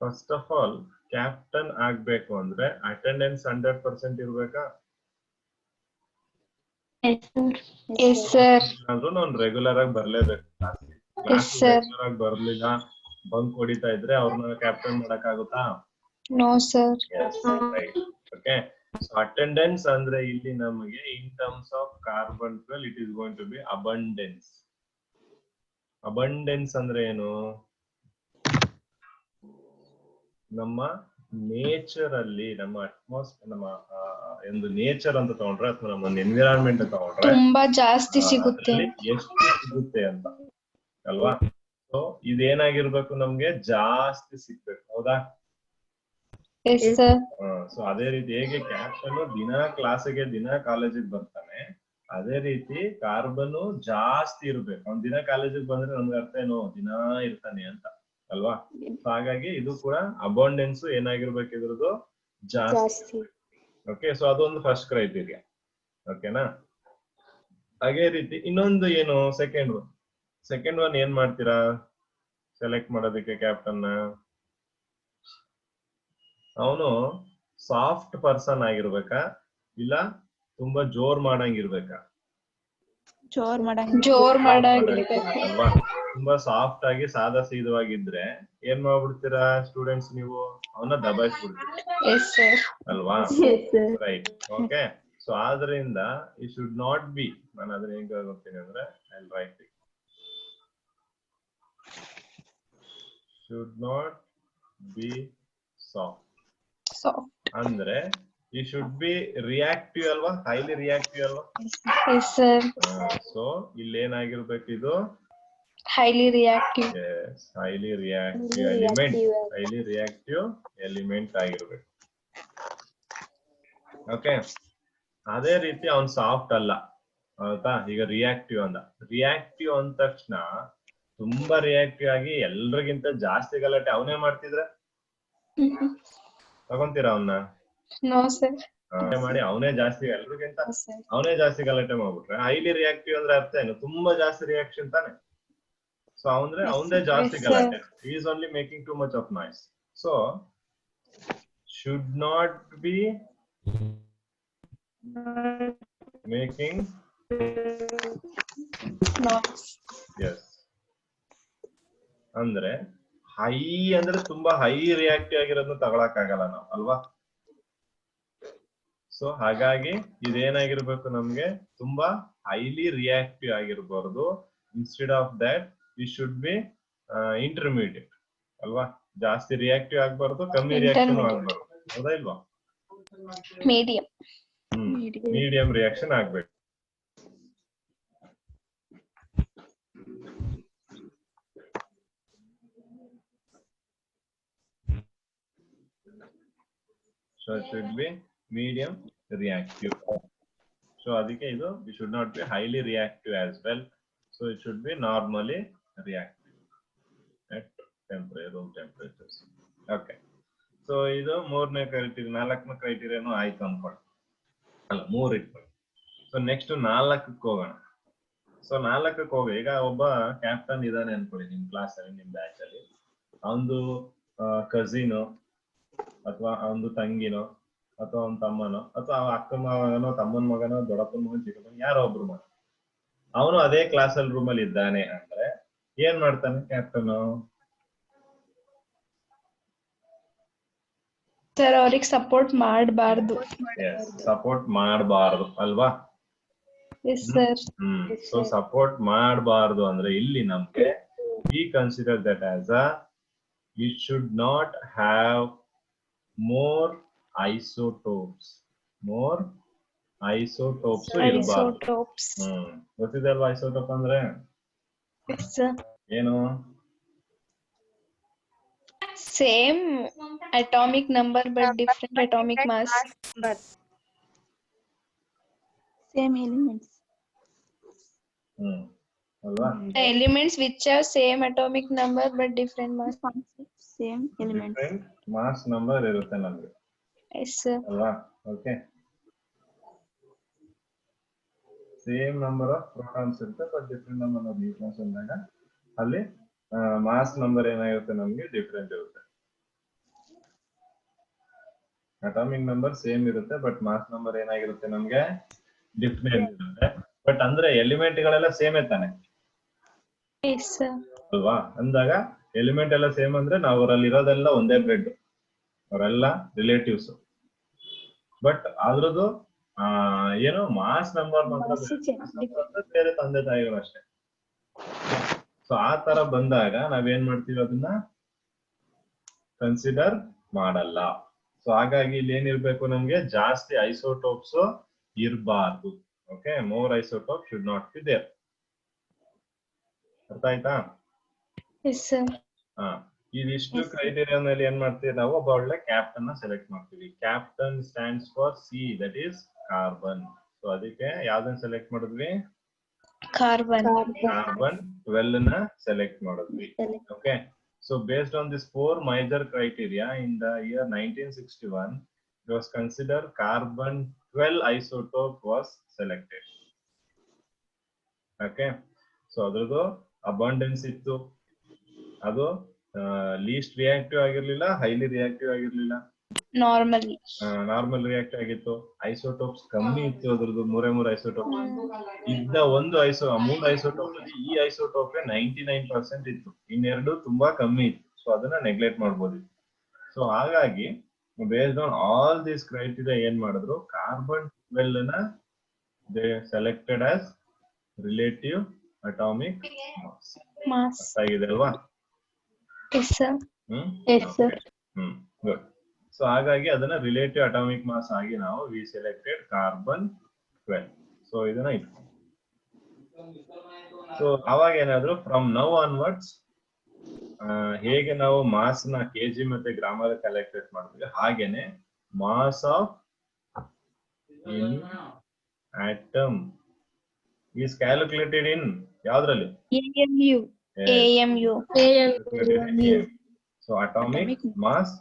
ಫಸ್ಟ್ ಆಫ್ ಆಲ್ ಕ್ಯಾಪ್ಟನ್ ಆಗ್ಬೇಕು ಅಂದ್ರೆ ಅಟೆಂಡೆನ್ಸ್ 100% ಇರ್ಬೇಕಾ? Yes, sir. ಆದ್ರೂ ನಾವು ರೆಗ್ಯುಲರ್ ಆಗಿ ಬರ್ಲೇಬೇಕು ಕ್ಲಾಸ್ಗೆ. Yes, sir. ರೆಗ್ಯುಲರ್ ಆಗಿ ಬರ್ಲಿಲ್ಲ, ಬಂಕ್ ಹೊಡಿತಾ ಇದ್ರೆ ಅವ್ರನ್ನ ಕ್ಯಾಪ್ಟನ್ ಮಾಡಕ್ ಆಗುತ್ತಾ? No, sir. Okay. So attendance ಅಂದ್ರೆ ಇಲ್ಲಿ ನಮಗೆ in terms of carbon fuel it is going to be abundance. Abundance ಅಂದ್ರೆ ಏನು? ನಮ್ಮ ನೇಚರ್ ಅಲ್ಲಿ, ನಮ್ಮ ಅಟ್ಮಾಸ್ಫಿಯರ್, ನಮ್ಮ ಒಂದು ನೇಚರ್ ಅಂತ ತಗೊಂಡ್ರೆ ಅಥವಾ ನಮ್ಮ ಒಂದು ಎನ್ವಿರಾನ್ಮೆಂಟ್ ತಗೊಂಡ್ರೆ ತುಂಬಾ ಜಾಸ್ತಿ ಸಿಗುತ್ತೆ ಎಷ್ಟು ಸಿಗುತ್ತೆ ಅಂತ ಅಲ್ವಾ? ಸೊ ಇದೇನಾಗಿರ್ಬೇಕು, ನಮ್ಗೆ ಜಾಸ್ತಿ ಸಿಗ್ಬೇಕು, ಹೌದಾ? Yes, sir. ಸೊ ಅದೇ ರೀತಿ ಹೇಗೆ ಕ್ಯಾಪ್ಟನ್ ದಿನಾ ಕ್ಲಾಸಿಗೆ ದಿನಾ ಕಾಲೇಜಿಗೆ ಬರ್ತಾನೆ, ಅದೇ ರೀತಿ ಕಾರ್ಬನ್ ಜಾಸ್ತಿ ಇರ್ಬೇಕು. ಅವ್ನ್ ದಿನ ಕಾಲೇಜಿಗೆ ಬಂದ್ರೆ ನಮ್ಗೆ ಅರ್ಥ ಏನು, ದಿನಾ ಇರ್ತಾನೆ ಅಂತ ಅಲ್ವಾ? ಹಾಗಾಗಿ ಇದು ಕೂಡ ಅಬಂಡೆನ್ಸ್ ಏನಾಗಿರ್ಬೇಕು, ಇದ್ರದ್ದು ಜಾಸ್ತಿ. ಓಕೆ, ಸೊ ಅದೊಂದು ಫಸ್ಟ್ ಕ್ರೈಟೀರಿಯಾ. ಓಕೆನಾ? ಅದೇ ರೀತಿ ಇನ್ನೊಂದು ಏನು, ಸೆಕೆಂಡ್ ಒನ್ ಏನ್ ಮಾಡ್ತೀರಾ ಸೆಲೆಕ್ಟ್ ಮಾಡೋದಕ್ಕೆ ಕ್ಯಾಪ್ಟನ್? ಅವನು ಸಾಫ್ಟ್ ಪರ್ಸನ್ ಆಗಿರ್ಬೇಕಾ ಇಲ್ಲ ತುಂಬಾ ಜೋರ್ ಮಾಡಂಗಿರ್ಬೇಕಾ? ಜೋರ್ ಮಾಡಂಗಿರ್ಬೇಕು ಅಲ್ವಾ? ತುಂಬಾ ಸಾಫ್ಟ್ ಆಗಿ ಸಾದಾ ಸೀದವಾಗಿದ್ರೆ ಏನ್ ಮಾಡ್ಬಿಡ್ತೀರಾ ಸ್ಟೂಡೆಂಟ್ಸ್ ನೀವು? ಅವನ್ನ ದಬಾಯಿಸ್ಬಿಡ್ತೀರಾ. Yes, sir. ಅಲ್ವಾ? ರೈಟ್. ಓಕೆ. ಸೊ ಆದ್ರಿಂದ ಈ ಶುಡ್ ನಾಟ್ ಬಿ, ನಾನು ಅದನ್ನ ಹೆಂಗ್ ಹೋಗ್ತೀನಿ ಅಂದ್ರೆ I will write it. Should not B soft. ಅಂದ್ರೆ ಈ ಶುಡ್ ಬಿ ರಿಯಾಕ್ಟಿವ್ ಅಲ್ವಾ? ಹೈಲಿ ರಿಯಾಕ್ಟಿವ್ ಅಲ್ವಾ? Yes, sir. ಸೊ ಇಲ್ಲಿ ಏನಾಗಿರ್ಬೇಕು, ಇದು Highly reactive. Highly reactive element ಆಗಿರ್ಬೇಕು. ಓಕೆ. ಅದೇ ರೀತಿ ಅವ್ನ್ ಸಾಫ್ಟ್ ಅಲ್ಲ, ಹೌದಾ? ಈಗ ರಿಯಾಕ್ಟಿವ್ ಅಂದ ತಕ್ಷಣ ತುಂಬಾ ರಿಯಾಕ್ಟಿವ್ ಆಗಿ ಎಲ್ರಿಗಿಂತ ಜಾಸ್ತಿ ಗಲಾಟೆ ಅವನೇ ಮಾಡ್ತಿದ್ರೆ ತಗೊಂತೀರಾ ಅವನ್ನ? No, sir. ಮಾಡಿ ಅವನೇ ಜಾಸ್ತಿ ಎಲ್ರಿಗಿಂತ ಅವನೇ ಜಾಸ್ತಿ ಗಲಾಟೆ ಮಾಡ್ಬಿಟ್ರೆ ಹೈಲಿ ರಿಯಾಕ್ಟಿವ್ ಅಂದ್ರೆ ಅರ್ಥ ಏನು? ತುಂಬಾ ಜಾಸ್ತಿ ರಿಯಾಕ್ಷನ್ ತಾನೆ. ಸೊ ಅಂದ್ರೆ ಅವಂದೇ ಜಾಸ್ತಿ ಗಲಾಟೆ. He is only making too much of noise. So should not be making Noise. yes. ಅಂದ್ರೆ ಹೈ ಅಂದ್ರೆ ತುಂಬಾ ಹೈ ರಿಯಾಕ್ಟಿವ್ ಆಗಿರೋದನ್ನ ತಗೊಳಕ್ ಆಗಲ್ಲ ನಾವು, ಅಲ್ವಾ? ಸೊ ಹಾಗಾಗಿ ಇದೇನಾಗಿರ್ಬೇಕು, ನಮ್ಗೆ ತುಂಬಾ ಹೈಲಿ ರಿಯಾಕ್ಟಿವ್ ಆಗಿರ್ಬಾರ್ದು. Instead of that we should be intermediate, ಅಲ್ವಾ? ಜಾಸ್ತಿ ರಿಯಾಕ್ಟಿವ್ ಆಗ್ಬಾರ್ದು, ಕಮ್ಮಿ ರಿಯಾಕ್ಷನ್ ಆಗ್ಬಾರ್ದು, ಹೌದಾ ಇಲ್ವಾ? Medium. ಮೀಡಿಯಂ ರಿಯಾಕ್ಷನ್ ಆಗ್ಬೇಕು. So it should be medium reactive. So adike idu we should not be highly reactive as well. So it should be normally reactive at room temperatures. Okay. So idu ಮೂರನೇ criteria, ನಾಲ್ಕನೇ ಕ್ರೈಟೀರಿಯಾನು ಆಯ್ತು ಅನ್ಕೊಳ್ಳಿ, ಅಲ್ಲ ಮೂರು ಇಟ್ಕೊಳ್ಳಿ. So next 4ಕ್ಕೆ ಹೋಗೋಣ. So 4ಕ್ಕೆ ಹೋಗಿ, ಈಗ ಒಬ್ಬ ಕ್ಯಾಪ್ಟನ್ ಇದಾನೆ ಅನ್ಕೊಳ್ಳಿ ನಿಮ್ ಕ್ಲಾಸ್ ಅಲ್ಲಿ, ನಿಮ್ ಬ್ಯಾಚ್ ಅಲ್ಲಿ. ಅವನದು ಕಸಿನೋ ಅಥವಾ ಅವನದು ತಂಗಿನೋ ಅಥವಾ ಅವನ ತಮ್ಮನೋ ಅಥವಾ ಅಕ್ಕನ ಮಗನೋ ತಮ್ಮನ ಮಗನೋ ದೊಡ್ಡಪ್ಪನ ಮಗನ ಚಿಕ್ಕಪ್ಪನ ಯಾರೋ ಒಬ್ರು ಮಗ, ಅವನು ಅದೇ ಕ್ಲಾಸ್ ಅಲ್ಲಿ ರೂಮ್ ಅಲ್ಲಿ ಇದ್ದಾನೆ ಅಂದ್ರೆ ಏನ್ ಮಾಡ್ತಾನೆ ಕ್ಯಾಪ್ಟನ್? ಸರ್ ಅವ್ರಿಗೆ ಸಪೋರ್ಟ್ ಮಾಡಬಾರ್ದು. ಸಪೋರ್ಟ್ ಮಾಡಬಾರ್ದು ಅಲ್ವಾ? Yes, sir. ಸೊ ಸಪೋರ್ಟ್ ಮಾಡಬಾರ್ದು ಅಂದ್ರೆ ಇಲ್ಲಿ ನಮ್ಗೆ we consider that as a it should not have more isotopes ಇರಬಾರ್ದು. ಗೊತ್ತಿದೆ ಅಲ್ವಾ ಐಸೋಟೋಪ್ ಅಂದ್ರೆ? Yes, sir. ಏನು? Same atomic number but different atomic mass. Same elements. ಅಲ್ವಾ? The elements which have same atomic number but different mass. Same elements. Different mass number ಇರುತ್ತೆ ನಮ್ಗೆ Yes, sir. ಅಲ್ವಾ? Okay, same number of protons ಇರುತ್ತೆ but different number of neutrons ಅಂದಾಗ ಅಲ್ಲಿ mass number ಏನಾಗಿರುತ್ತೆ ನಮ್ಗೆ different ಇರುತ್ತೆ. ಅಟಾಮಿಕ್ ನಂಬರ್ ಸೇಮ್ ಇರುತ್ತೆ ಬಟ್ ಮಾಸ್ ನಂಬರ್ ಏನಾಗಿರುತ್ತೆ ನಮ್ಗೆ ಡಿಫ್ರೆಂಟ್ ಇರುತ್ತೆ. ಬಟ್ ಅಂದ್ರೆ ಎಲಿಮೆಂಟ್ ಗಳೆಲ್ಲ ಸೇಮ್ ತಾನೆ Yes, sir. ಅಲ್ವಾ? ಅಂದಾಗ ಎಲಿಮೆಂಟ್ ಎಲ್ಲ ಸೇಮ್ ಅಂದ್ರೆ ನಾವು ಅವರಲ್ಲಿ ಇರೋದೆಲ್ಲ ಒಂದೇ ಬ್ಲಡ್, ಅವರೆಲ್ಲ ರಿಲೇಟಿವ್ಸ್. ಬಟ್ ಅದ್ರದ್ದು ಏನು ಮಾಸ್ ನಂಬರ್ ಮಾತ್ರ ಬೇರೆ ತಂದೆ ತಾಯಿಗಳು ಅಷ್ಟೇ. ಸೊ ಆ ತರ ಬಂದಾಗ ನಾವೇನ್ ಮಾಡ್ತೀವಿ, ಅದನ್ನ ಕನ್ಸಿಡರ್ ಮಾಡಲ್ಲ. ಸೊ ಹಾಗಾಗಿ ಇಲ್ಲಿ ಏನಿರ್ಬೇಕು, ನಮ್ಗೆ ಜಾಸ್ತಿ ಐಸೋಟೋಪ್ಸ್ ಇರಬಾರ್ದು. Okay, more isotope should not be there. ಅರ್ಥ ಆಯ್ತಾ? Yes, sir. ಹಾ, ಇದಿಷ್ಟು ಕ್ರೈಟೀರಿಯಾನಲ್ಲಿ ಏನ್ ಮಾಡ್ತೀವಿ ನಾವು, ಒಬ್ಬ ಒಳ್ಳೆ ಕ್ಯಾಪ್ಟನ್ ನ ಸೆಲೆಕ್ಟ್ ಮಾಡ್ತೀವಿ. Captain stands for C, that is carbon. So ಅದಕ್ಕೆ ಯಾವ್ದನ್ನ ಸೆಲೆಕ್ಟ್ ಮಾಡಿದ್ವಿ? Carbon. ಕಾರ್ಬನ್ 12 ನ ಸೆಲೆಕ್ಟ್ ಮಾಡಿದ್ವಿ. Okay, so based on this 4 major criteria in the year 1961, it was considered carbon 12 isotope was selected. Okay, so ಅದ್ರದ್ದು abundance ಇತ್ತು, ಅದು least reactive ಆಗಿರ್ಲಿಲ್ಲ, highly reactive ಆಗಿರ್ಲಿಲ್ಲ, Normally. ನಾರ್ಮಲ್ ರಿಯಾಕ್ಟಿವ್ ಆಗಿತ್ತು. Isotopes ಕಮ್ಮಿ ಇತ್ತು, ಅದ್ರದ್ದು 3 ಐಸೋಟೋಪ್ ಇದ್ದ. ಮೂರು ಐಸೋಟೋಪ್ ಅಲ್ಲಿ ಈ ಐಸೋಟೋಪ್ 99% ಇತ್ತು, ಇನ್ನೆರಡು ತುಂಬಾ ಕಮ್ಮಿ ಇತ್ತು. ಸೊ ಅದನ್ನ ನೆಗ್ಲೆಕ್ಟ್ ಮಾಡ್ಬೋದು. ಸೊ ಹಾಗಾಗಿ based on all this criteria ಏನ್ ಮಾಡಿದ್ರು, ಕಾರ್ಬನ್ 12 ನ they selected as relative atomic Mass. ಆಗಿದೆ ಅಲ್ವಾ? Yes, sir. Yes, sir. Good. So ಹಾಗಾಗಿ ಅದನ್ನ ರಿಲೇಟಿವ್ ಅಟಾಮಿಕ್ ಮಾಸ್ ಆಗಿ ನಾವು ವಿ ಸೆಲೆಕ್ಟೆಡ್ ಕಾರ್ಬನ್ 12. ಸೊ ಇದನ್ನ ಇತ್ತು. ಸೊ ಅವಾಗ ಏನಾದ್ರು ಫ್ರಮ್ ನೌ ಆನ್ವರ್ಡ್ಸ್ ಹೇಗೆ ನಾವು ಮಾಸ್ ನ ಕೆಜಿ ಮತ್ತೆ ಗ್ರಾಮ್ ಅಲ್ಲಿ ಕ್ಯಾಲ್ಕುಲೇಟ್ ಮಾಡ್ತೀವಿ, ಹಾಗೇನೆ mass of in atom is calculated in ಯಾವ್ದ್ರಲ್ಲಿ? AMU. AMU. So atomic mass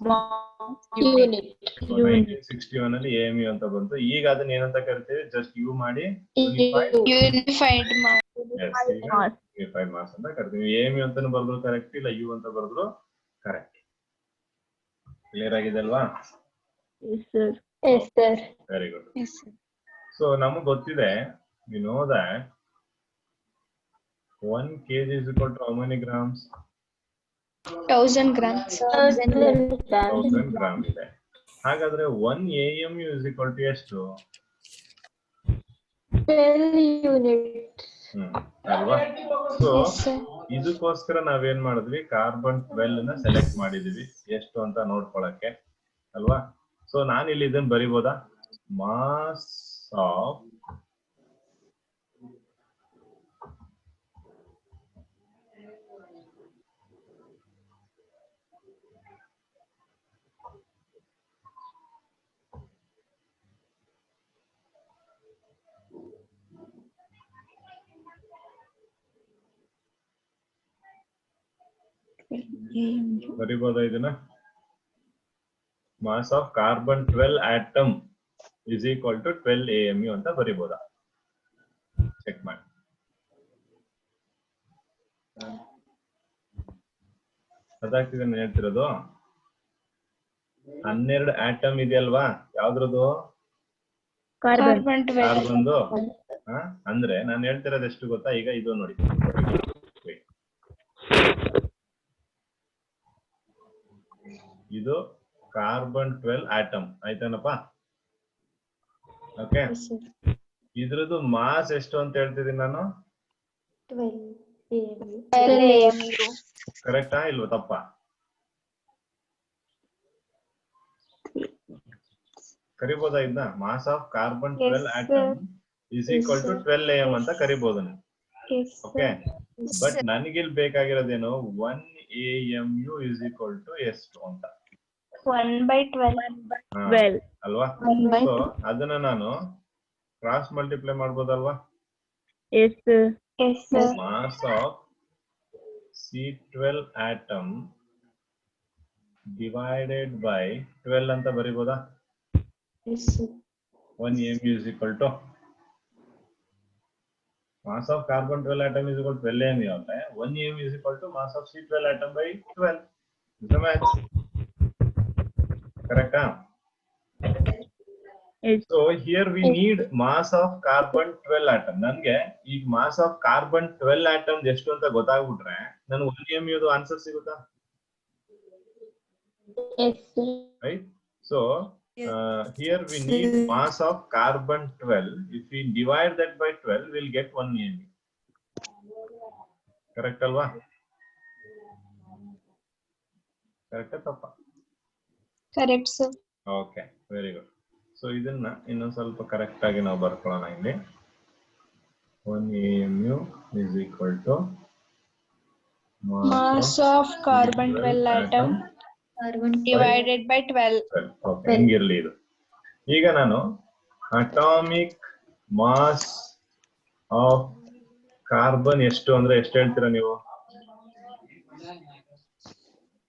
Unit. 1961 ಅಲ್ಲಿ AMU ಅಂತ ಬಂತು. ಈಗ ಅದನ್ನ ಏನಂತ ಕರಿತೀವಿ? ಜಸ್ಟ್ ಯು ಮಾಡಿ ಯೂನಿಫೈಡ್ ಮಾಸ್ ಅಂತ ಕರಿತೀವಿ. AMU ಅಂತಾನು ಬರೆದ್ರು ಕರೆಕ್ಟ್, ಇಲ್ಲ ಯು ಅಂತ ಬರೆದ್ರು ಕರೆಕ್ಟ್. ಕ್ಲಿಯರ್ ಆಗಿದೆ ಅಲ್ವಾ? Yes, sir. Yes, sir. Very good. Yes, sir. So ನಮಗ್ ಗೊತ್ತಿದೆ, we know that 1 kg is equal to how many grams? 1000 grams. 1000 gram ಇದೆ. ಹಾಗಾದ್ರೆ 1 AMU is equal to ಎಷ್ಟು? 12 units. ಅಲ್ವಾ? So Yes, sir. ಇದಕ್ಕೋಸ್ಕರ ನಾವೇನ್ ಮಾಡಿದ್ವಿ, ಕಾರ್ಬನ್ 12 ನ ಸೆಲೆಕ್ಟ್ ಮಾಡಿದೀವಿ ಎಷ್ಟು ಅಂತ ನೋಡ್ಕೊಳಕ್ಕೆ ಅಲ್ವಾ? ಸೊ ನಾನು ಇಲ್ಲಿ ಇದನ್ನ ಬರಿಬೋದಾ? ಮಾಸ್ ಆಫ್ ಬರಿಬೋದಾ ಇದನ್ನ? Mass of carbon 12 atom is equal to 12 AMU ಅಂತ ಬರಿಬೋದಾ? ಚೆಕ್ ಮಾಡಿ. ಅದಾಗ್ತಿದೆ ನಾನು ಹೇಳ್ತಿರೋದು. 12 ಆಟಮ್ ಇದೆಯಲ್ವಾ, ಯಾವ್ದ್ರದ್ದು? Carbon 12. ಕಾರ್ಬನ್ದು. ಅಂದ್ರೆ ನಾನು ಹೇಳ್ತಿರೋದು ಎಷ್ಟು ಗೊತ್ತಾ? ಈಗ ಇದು ನೋಡಿ, ಇದು ಕಾರ್ಬನ್ 12 ಆಟಮ್ ಆಯ್ತಾನಪ್ಪ? Okay, Yes, sir. ಇದ್ರದ್ದು ಮಾಸ್ ಎಷ್ಟು ಅಂತ ಹೇಳ್ತಿದ್ದೀನಿ ನಾನು? 12 AMU. ಕರೆಕ್ಟಾ ಇಲ್ವಾ ತಪ್ಪ? ಕರಿಬೋದಾ ಇದನ್ನ? Mass of carbon 12 atom is equal to 12 AM ಅಂತ ಕರಿಬಹುದು. Yes, okay, sir. ಬಟ್ ನನಗಿಲ್ಲಿ ಬೇಕಾಗಿರೋದೇನು, 1 AMU ಇಸ್ ಈಕ್ವಲ್ ಟು ಎಷ್ಟು ಅಂತ 1/12. ಅಲ್ವಾ? 1/12. ಸೊ ಅದನ್ನ ನಾನು ಕ್ರಾಸ್ ಮಲ್ಟಿಪ್ಲೈ ಮಾಡ್ಬೋದಲ್ವಾ? Yes, sir. Yes, sir. mass of C12 atom divided by 12 ಅಂತ ಬರಿಬೋದಾ? Yes, sir. 1 mu is equal to mass of carbon 12 atom is equal to 12 mu होता है. 1 mu is equal to mass of C12 atom by 12. Is the match? Correct? Yes. So here we need mass of carbon 12 atom. ನನಗೆ ಈಗ mass of carbon 12 atom ಎಷ್ಟು ಅಂತ ಗೊತ್ತಾಗ್ಬಿಟ್ರೆ ನನಗೆ 1 mu answer ಸಿಗುತ್ತಾ? Yes, sir. Right? So here we need mass of carbon 12. If we divide that by 12, we'll get 1 mu. Correct alva? Correct tappa? Correct, sir. Okay, very good. So ಇದನ್ನ ಇನ್ನೊಂದು ಸ್ವಲ್ಪ correct ಆಗಿ ನಾವು ಬರ್ಕೊಳ್ಳೋಣ ಇಲ್ಲಿ. 1 mu is equal to Mass of carbon 12 atom divided by 12. Okay, ಹಿಂಗಿರ್ಲಿ ಇದು. ಈಗ ನಾನು atomic mass of carbon ಎಷ್ಟು ಅಂದ್ರೆ ಎಷ್ಟು ಹೇಳ್ತೀರಾ ನೀವು?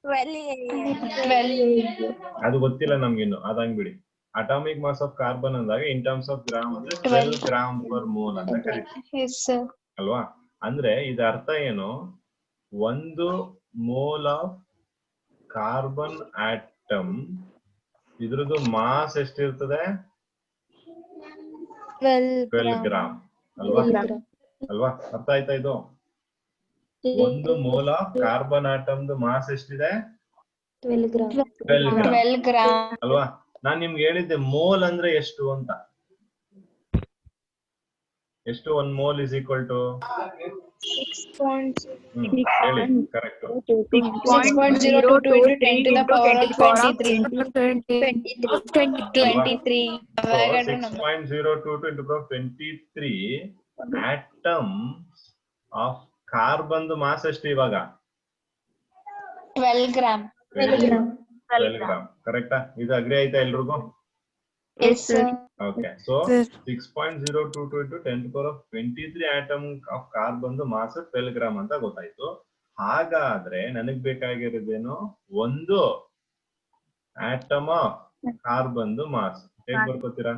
12. ಅದು ಗೊತ್ತಿಲ್ಲ ನಮ್ಗಿನ್ನು, ಅದಂಗ್ ಬಿಡಿ. ಅಟಾಮಿಕ್ ಮಾಸ್ ಆಫ್ ಕಾರ್ಬನ್ ಅಂದಾಗ ಇನ್ ಟರ್ಮ್ಸ್ ಆಫ್ ಗ್ರಾಮ್ ಅಂದ್ರೆ 12 ಗ್ರಾಮ್ ಪರ್ ಮೋಲ್ ಅಂತ ಕರೀತೀವಿ Yes, sir. ಅಲ್ವಾ? ಅಂದ್ರೆ ಇದರ ಅರ್ಥ ಏನು? 1 ಮೋಲ್ ಆಫ್ ಕಾರ್ಬನ್ ಆಟಮ್ ಇದ್ರದ್ದು ಮಾಸ್ ಎಷ್ಟಿರ್ತದೆ? 12 ಗ್ರಾಮ್ ಅಲ್ವಾ? ಅಲ್ವಾ? ಅರ್ಥ ಆಯ್ತಾ ಇದು? 1 ಮೋಲ್ ಆಫ್ ಕಾರ್ಬನ್ ಆಟಮ್ದು ಮಾಸ್ ಎಷ್ಟಿದೆ? 12 gram. 12 gram 12 gram. ಅಲ್ವಾ? ನಾನ್ ನಿಮ್ಗೆ ಹೇಳಿದ್ದೆ ಮೋಲ್ ಅಂದ್ರೆ ಎಷ್ಟು ಅಂತ. ಎಷ್ಟು 1 ಮೋಲ್ ಇಸ್ ಈಕ್ವಲ್ ಟು? 6.0. ಹೇಳಿ correct. 6.022 into 10 to the power of 23. 23. Avogadro number. 6.022 into the power of 23 atoms of carbon mass ಎಷ್ಟು ಇವಾಗ? 12 gram. 12 ಗ್ರಾಮ್. ಕರೆಕ್ಟಾ? ಇದು ಅಗ್ರಿ ಆಯ್ತಾ ಎಲ್ರಿಗೂ? Yes, sir. Okay. So 6.022 into 10 to the power of 23 atom of carbon mass 12 gram ಅಂತ ಗೊತ್ತಾಯ್ತು. ಹಾಗಾದ್ರೆ ನನಗ್ ಬೇಕಾಗಿರೋದೇನು? ಒಂದು ಆಟಮ್ ಆಫ್ ಕಾರ್ಬನ್ ಮಾಸ್ ಹೇಗ್ ಬರ್ಕೋತೀರಾ?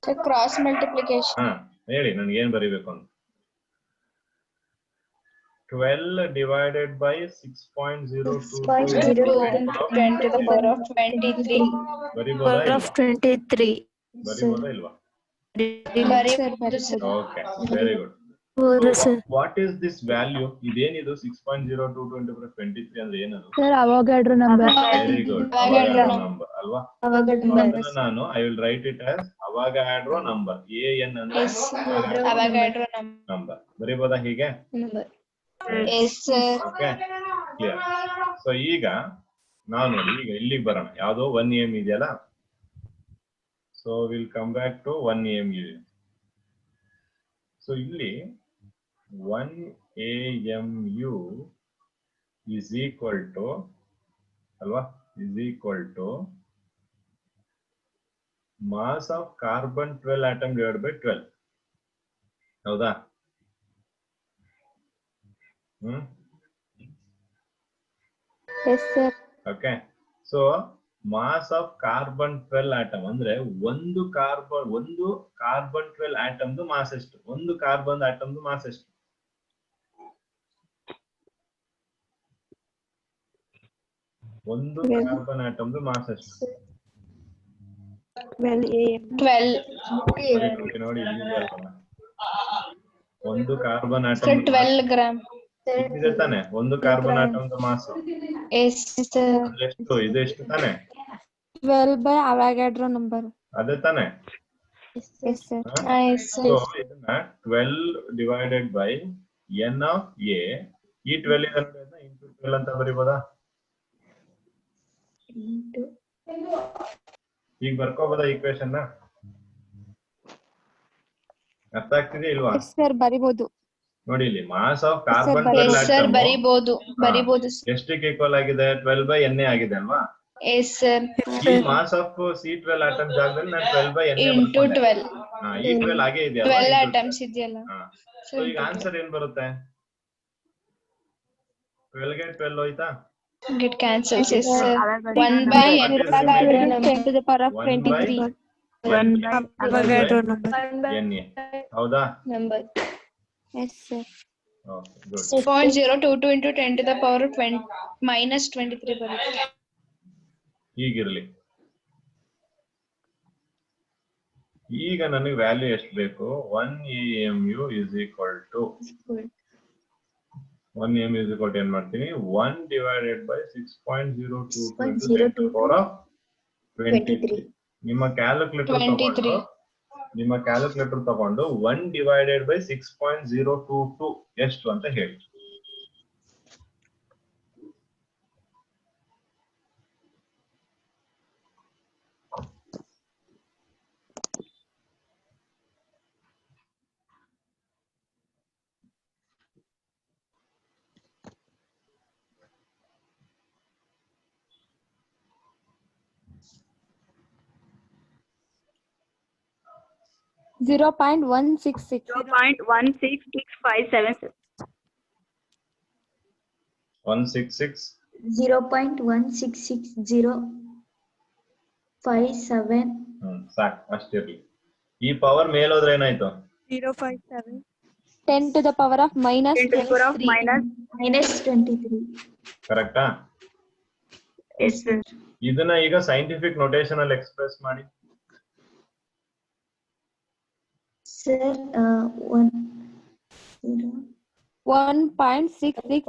So cross multiplication. ಹೇಳಿ ನನ್ಗೆ ಏನ್ ಬರೀಬೇಕು ಅಂತ. 12 divided by 6.022 10 to the power of 23. ಬರೀಬೋದಾ ಇಲ್ವಾ? 23. ಬರೀಬೋದಾ ಇಲ್ವಾ? ಬರೀಬಹುದು, sir. Okay, very good. What is this value? ಇದೇನಿದು 6.022 into 23 ಅಂದ್ರೆ ಏನದು? Sir, Avogadro number. Very good. Avogadro number ಅಲ್ವಾ? Avogadro number. ನಾನು I will write it as Avogadro number. AN ಅಂದ್ರೆ Yes, Avogadro number. ನಂಬರ್. ಬರೀಬೋದಾ ಹೀಗೆ? Yes, sir. Okay, clear. So ಈಗ ನಾವು ನೋಡಿ, ಈಗ ಇಲ್ಲಿಗೆ ಬರೋಣ. ಯಾವ್ದೋ 1 m ಇದೆಯಲ್ಲ, so will come back to 1 m. ಸೊ ಇಲ್ಲಿ 1 AMU is equal to ಅಲ್ವಾ? is equal to mass of carbon 12 atom divided by 12. ಹೌದಾ? Yes, sir. Okay. So mass of carbon 12 atom ಅಂದ್ರೆ ಒಂದು ಕಾರ್ಬನ್ 12 ಆಟಮ್ದು ಮಾಸ್ ಎಷ್ಟು? ಒಂದು ಕಾರ್ಬನ್ ಆಟಮ್ದು ಮಾಸ್ ಎಷ್ಟು? ಒಂದು ಕಾರ್ಬನ್ ಆಟಮ್ದು ಮಾಸ್ ಎಷ್ಟು? 12. ನೋಡಿ ಒಂದು ಕಾರ್ಬನ್ So ಆಟಮ್ 12 gram. ಇದೆ ತಾನೆ? ಒಂದು ಕಾರ್ಬನ್ ಆಟಮ್ದು ಮಾಸ್ Yes, sir. ಎಷ್ಟು? ಇದು ಎಷ್ಟು ತಾನೆ? 12 by Avogadro number. ಅದೇ ತಾನೆ? Yes, sir. Yes, so sir. ಇದನ್ನ 12 divided by n of a. ಈ 12 ಇಂಟು 12 ಅಂತ ಬರೀಬೋದಾ? ಈಗ ಬರ್ಕೋಬೋದಾ ಈಕ್ವೇಶನ್ ನ? ಅರ್ಥ ಆಗ್ತಿದೆ ಇಲ್ವಾ? Yes, sir. ಬರಿಬಹುದು. ನೋಡಿ ಇಲ್ಲಿ mass of carbon Yes, sir. ಬರಿಬಹುದು. ಬರಿಬಹುದು, sir. ಎಷ್ಟಕ್ಕೆ ಈಕ್ವಲ್ ಆಗಿದೆ? 12 by n ಆಗಿದೆ ಅಲ್ವಾ? Yes, sir. ಈ ಮಾಸ್ ಆಫ್ C12 ಆಟಮ್ ಜಾಗದಲ್ಲಿ ನಾನು 12 by n Into 12. ಈ 12 ಹಾಗೆ ಇದೆಯಲ್ಲ 12 atoms ಇದೆಯಲ್ಲ. ಸೊ ಈಗ ಆನ್ಸರ್ ಏನ್ ಬರುತ್ತೆ? 12 ಗೆ 12 ಹೋಯ್ತಾ? Get cancels, yes, sir. 1 What by is n. the remaining? 10 to the power of 1 by 23. Avogadro number. NA. ಹೌದಾ? Number. Yes, sir. Okay, good. 0.022 into 10 to the power of 20 minus 23 ಬರುತ್ತೆ. ಹೀಗಿರ್ಲಿ. ಈಗ ನನಗೆ value ಎಷ್ಟು ಬೇಕು? 1 AMU is equal to 1 AMU is equal to ಏನ್ ಮಾಡ್ತೀನಿ? 1 divided by 6.022 into 10 to the power of 23. ನಿಮ್ಮ calculator ತಗೊಂಡು 1 divided by 6.022 ಎಷ್ಟು ಅಂತ ಹೇಳಿ. Zero point 166. 0.16657. 166 0.166057. ಸಾಕು ಅಷ್ಟಿರ್ಲಿ. ಈ ಪವರ್ ಮೇಲೋದ್ರೆ ಏನಾಯ್ತು? 057. 10 to the power of minus 10 to the power of 23. Minus 23. ಕರೆಕ್ಟಾ? Yes, sir. ಇದನ್ನ ಈಗ ಸೈಂಟಿಫಿಕ್ ನೊಟೇಷನ್ ಅಲ್ಲಿ ಎಕ್ಸ್ಪ್ರೆಸ್ ಮಾಡಿ. Sir, 1.660.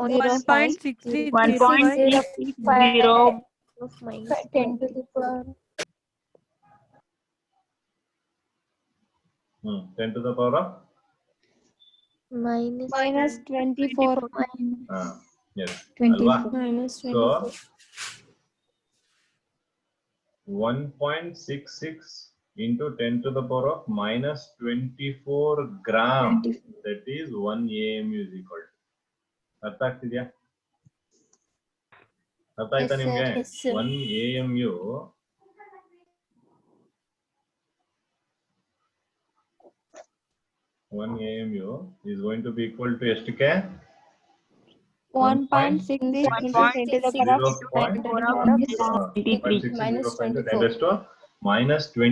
10 to the power 10 to the power of minus 24. yes 24. ಅಲ್ವಾ? Minus So 24. 1.66 into 10 to the power of minus 24 gram. 24. That is 1 AMU is equal to. ಅರ್ಥ ಆಗ್ತಿದ್ಯಾ? ಅರ್ಥ ಆಯ್ತಾ Yes, sir. ನಿಮ್ಗೆ? Yes, sir. 1 AMU is going to be equal to ಎಷ್ಟಕ್ಕೆ? 1.66 into 10 to the power of 0.660 minus into 10 24. raised to minus 24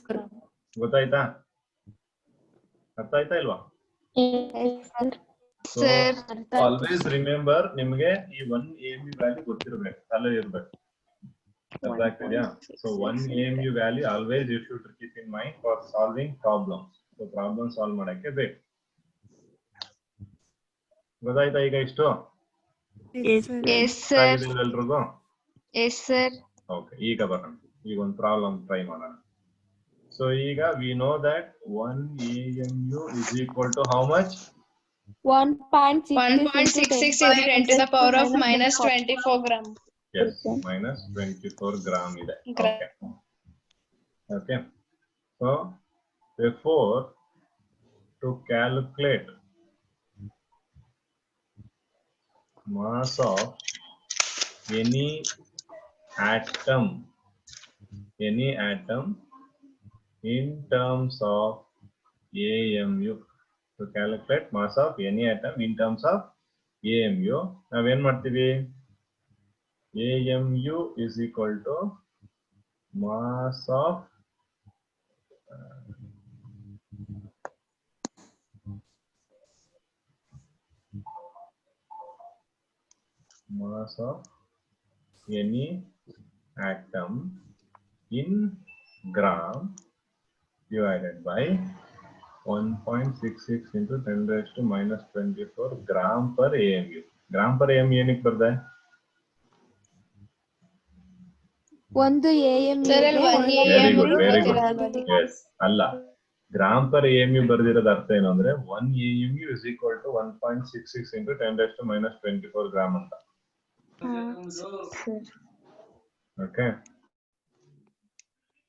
gram. 24. ಗೊತ್ತಾಯ್ತಾ? ಅರ್ಥ ಆಯ್ತಾ ಇಲ್ವಾ? Yes, sir. So always remember ನಿಮಗೆ ಈ 1 AMU ವ್ಯಾಲ್ಯೂ ಗೊತ್ತಿರಬೇಕು, ತಲೆ ಇರಬೇಕು. ಅರ್ಥ ಆಗ್ತಿದ್ಯಾ? So 1 AMU value always you should keep in mind for solving problems. So problem solve ಮಾಡಕ್ಕೆ ಬೇಕು. ಗೊತ್ತಾಯ್ತಾ ಈಗ ಇಷ್ಟು? Yes, sir. Yes, sir. ಎಲ್ರಿಗೂ? Yes, sir. ಓಕೆ, ಈಗ ಬರೋಣ. ಈಗ ಒಂದು ಪ್ರಾಬ್ಲಮ್ ಟ್ರೈ ಮಾಡೋಣ. ಸೊ ಈಗ we know that 1 AMU is equal to how much? 1.66 into 10 to the power of minus 24 gram. Yes, minus 24 gram ಇದೆ. Gram. Okay. So therefore to calculate mass of any atom in terms of AMU, to calculate mass of any atom in terms of AMU, ನಾವೇನ್ ಮಾಡ್ತೀವಿ? AMU is equal to mass of any atom in gram divided by 1.66 into 10 raised to minus 24 gram per AMU. gram per AMU ಏನಕ್ಕೆ ಬರ್ದೆ? ಒಂದು AMU Sir, ಅಲ್ಲಿ one Very good, AMU very good. ಬರ್ದಿರೋದು. Yes, ಅಲ್ಲ, gram per AMU ಬರ್ದಿರೋದು ಅರ್ಥ ಏನು ಅಂದ್ರೆ 1 AMU is equal to 1.66 into 10 raised to minus 24 gram ಅಂತ. Sir. Okay.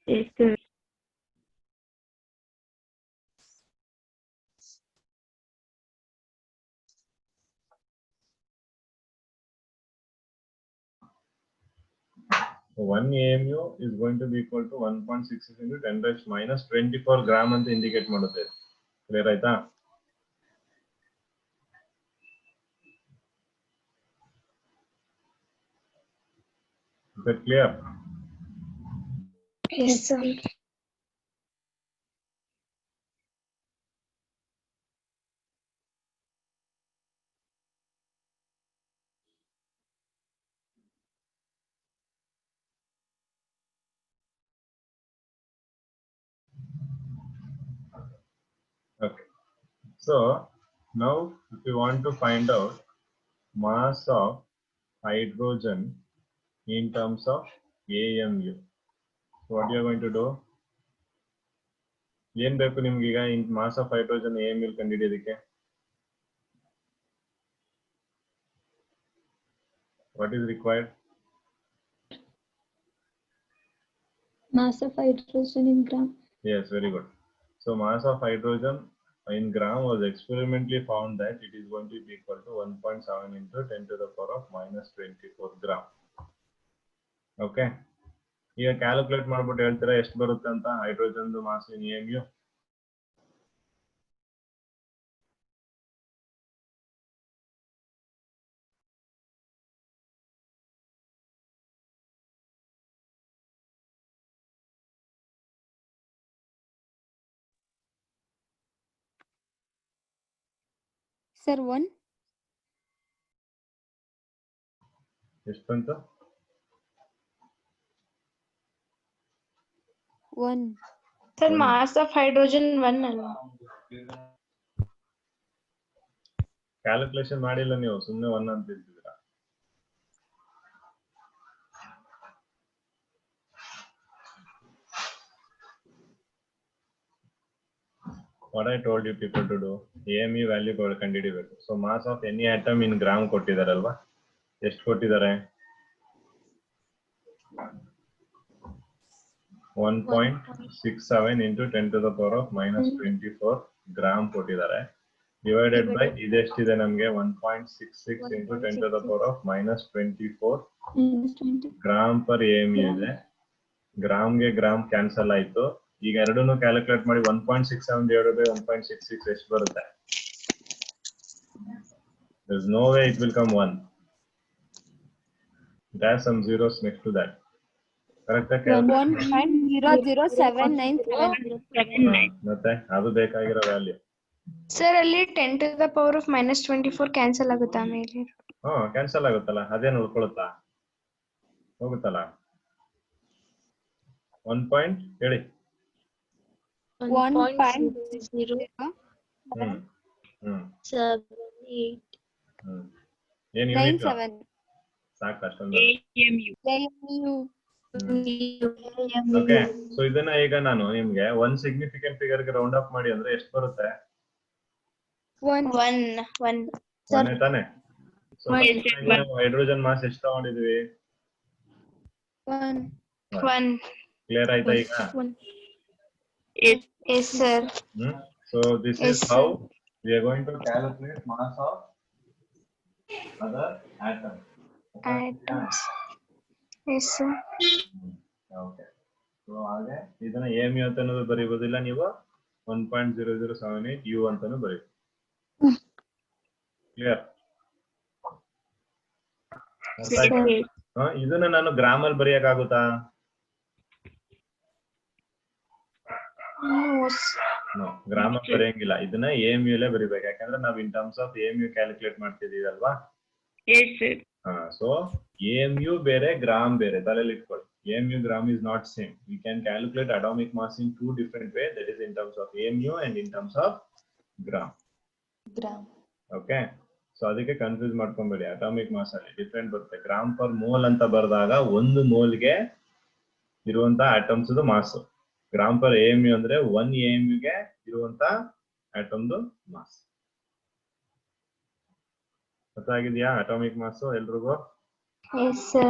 Yes, sir. 1 AMU is going to be equal to 1.66 into 10 raised minus 24 gram ಅಂತ indicate ಮಾಡುತ್ತೆ. Clear ಆಯ್ತಾ? Is that clear? Yes, sir. Okay. So now if you want to find out mass of hydrogen in terms of AMU, so what you are going to do? ಏನ್ ಬೇಕು ನಿಮ್ಗೆ ಈಗ mass of hydrogen AMU ಕಂಡುಹಿಡಿಯೋದಕ್ಕೆ? What is required? Mass of hydrogen in gram. Yes, very good. So mass of hydrogen in gram was experimentally found that it is going to be equal to 1.7 into 10 to the power of minus 24 gram. Okay. ಈಗ calculate ಮಾಡ್ಬಿಟ್ಟು ಹೇಳ್ತೀರಾ ಎಷ್ಟು ಬರುತ್ತೆ ಅಂತ hydrogen mass ಇನ್ AMU? Sir, 1. ಎಷ್ಟು ಬಂತು? 1. Sir, mass of hydrogen 1 ಅಲ್ವಾ? Calculation ಮಾಡಿಲ್ಲ ನೀವು, ಸುಮ್ಮನೆ 1 ಅಂತ ಇದ್ದೀರಾ. What I told you people to do, AMU value ಕಂಡುಹಿಡಿಬೇಕು. So mass of any atom in gram ಕೊಟ್ಟಿದಾರಲ್ವಾ? ಎಷ್ಟು ಕೊಟ್ಟಿದ್ದಾರೆ? 1.67 into 10 to the power of minus 24 gram ಕೊಟ್ಟಿದ್ದಾರೆ. ಡಿವೈಡೆಡ್ ಬೈ ಇದೆಷ್ಟಿದೆ ನಮಗೆ? 1.66 into 10 to the power of minus 24 gram per AMU ಇದೆ. ಗ್ರಾಮ್ಗೆ gram cancel ಆಯ್ತು. ಈಗ ಎರಡನ್ನು ಕ್ಯಾಲ್ಕುಲೇಟ್ ಮಾಡಿ 1.67 divided by 1.66 ಎಷ್ಟು ಬರುತ್ತೆ? There is no way it will come 1. It has some zeros next to that. Correct? 1.00797. ಮತ್ತೆ ಅದು ಬೇಕಾಗಿರೋ ವ್ಯಾಲ್ಯೂ. Sir, ಅಲ್ಲಿ 10 to the power of minus 24 cancel ಆಗುತ್ತಾ ಮೇಲೆ? ಕ್ಯಾನ್ಸಲ್ ಆಗುತ್ತಲ್ಲ, ಅದೇನು ಉಳ್ಕೊಳುತ್ತಾ? ಹೋಗುತ್ತಲ್ಲ. 1 ಪಾಯಿಂಟ್ ಹೇಳಿ. 1.0. ಏನ್ ಯೂನಿಟ್? 97. ಸಾಕು ಅಷ್ಟೊಂದು. AMU. ಓಕೆ, ಸೊ ಇದನ್ನ ಈಗ ನಾನು ನಿಮ್ಗೆ 1 ಸಿಗ್ನಿಫಿಕೆಂಟ್ ಫಿಗರ್ ಗೆ ರೌಂಡ್ ಅಪ್ ಮಾಡಿ ಅಂದ್ರೆ ಎಷ್ಟು ಬರುತ್ತೆ? 1 ತಾನೆ. ಸೊ ಹೈಡ್ರೋಜನ್ ಮಾಸ್ ಎಷ್ಟು ತಗೊಂಡಿದ್ವಿ? 1. ಕ್ಲಿಯರ್ ಆಯ್ತಾ ಈಗ? Yes, sir. So this is how we are going to calculate mass of other atoms. Atoms. Yes, sir. Okay. So ಹಾಗೆ ಇದನ್ನ AMU ಅಂತಾನೂ ಬರೀಬಹುದಿಲ್ಲ, ನೀವು 1.0078 U ಅಂತಾನೂ ಬರೀಬಹುದು. ಕ್ಲಿಯರ್? ಇದನ್ನ ನಾನು ಗ್ರಾಮ್ ಅಲ್ಲಿ ಬರೆಯಕ್ಕಾಗುತ್ತಾ? ಗ್ರಾಮ್ ಅಲ್ಲಿ ಬರೆಯಂಗಿಲ್ಲ, ಇದನ್ನ AMU ಅಲ್ಲೇ ಬರಿಬೇಕು. ಯಾಕಂದ್ರೆ ನಾವು ಇನ್ ಟರ್ಮ್ಸ್ ಆಫ್ AMU ಕ್ಯಾಲ್ಕುಲೇಟ್ ಮಾಡ್ತಿದೀವಿ ಅಲ್ವಾ? ಸೊ AMU ಬೇರೆ, ಗ್ರಾಮ್ ಬೇರೆ, ತಲೆಯಲ್ಲಿ ಇಟ್ಕೊಳ್ಳಿ. AMU gram is not same. We can calculate atomic mass in 2 different ways, that is in terms of AMU and in terms of gram. Okay, so ಅದಕ್ಕೆ confuse ಮಾಡ್ಕೊಂಬೇಡಿ. Atomic mass ಅಲ್ಲಿ different ಬರುತ್ತೆ. Gram per mole ಅಂತ ಬರೆದಾಗ ಒಂದು ಮೋಲ್ಗೆ ಇರುವಂತ atoms mass. Gram per AMU ಅಂದ್ರೆ 1 AMU ಗೆ ಇರುವಂತ ಆಟಮ್ದು ಮಾಸ್. ಗೊತ್ತಾಗಿದೆಯಾ ಅಟಾಮಿಕ್ ಮಾಸ್ ಎಲ್ರಿಗೂ? Yes, sir.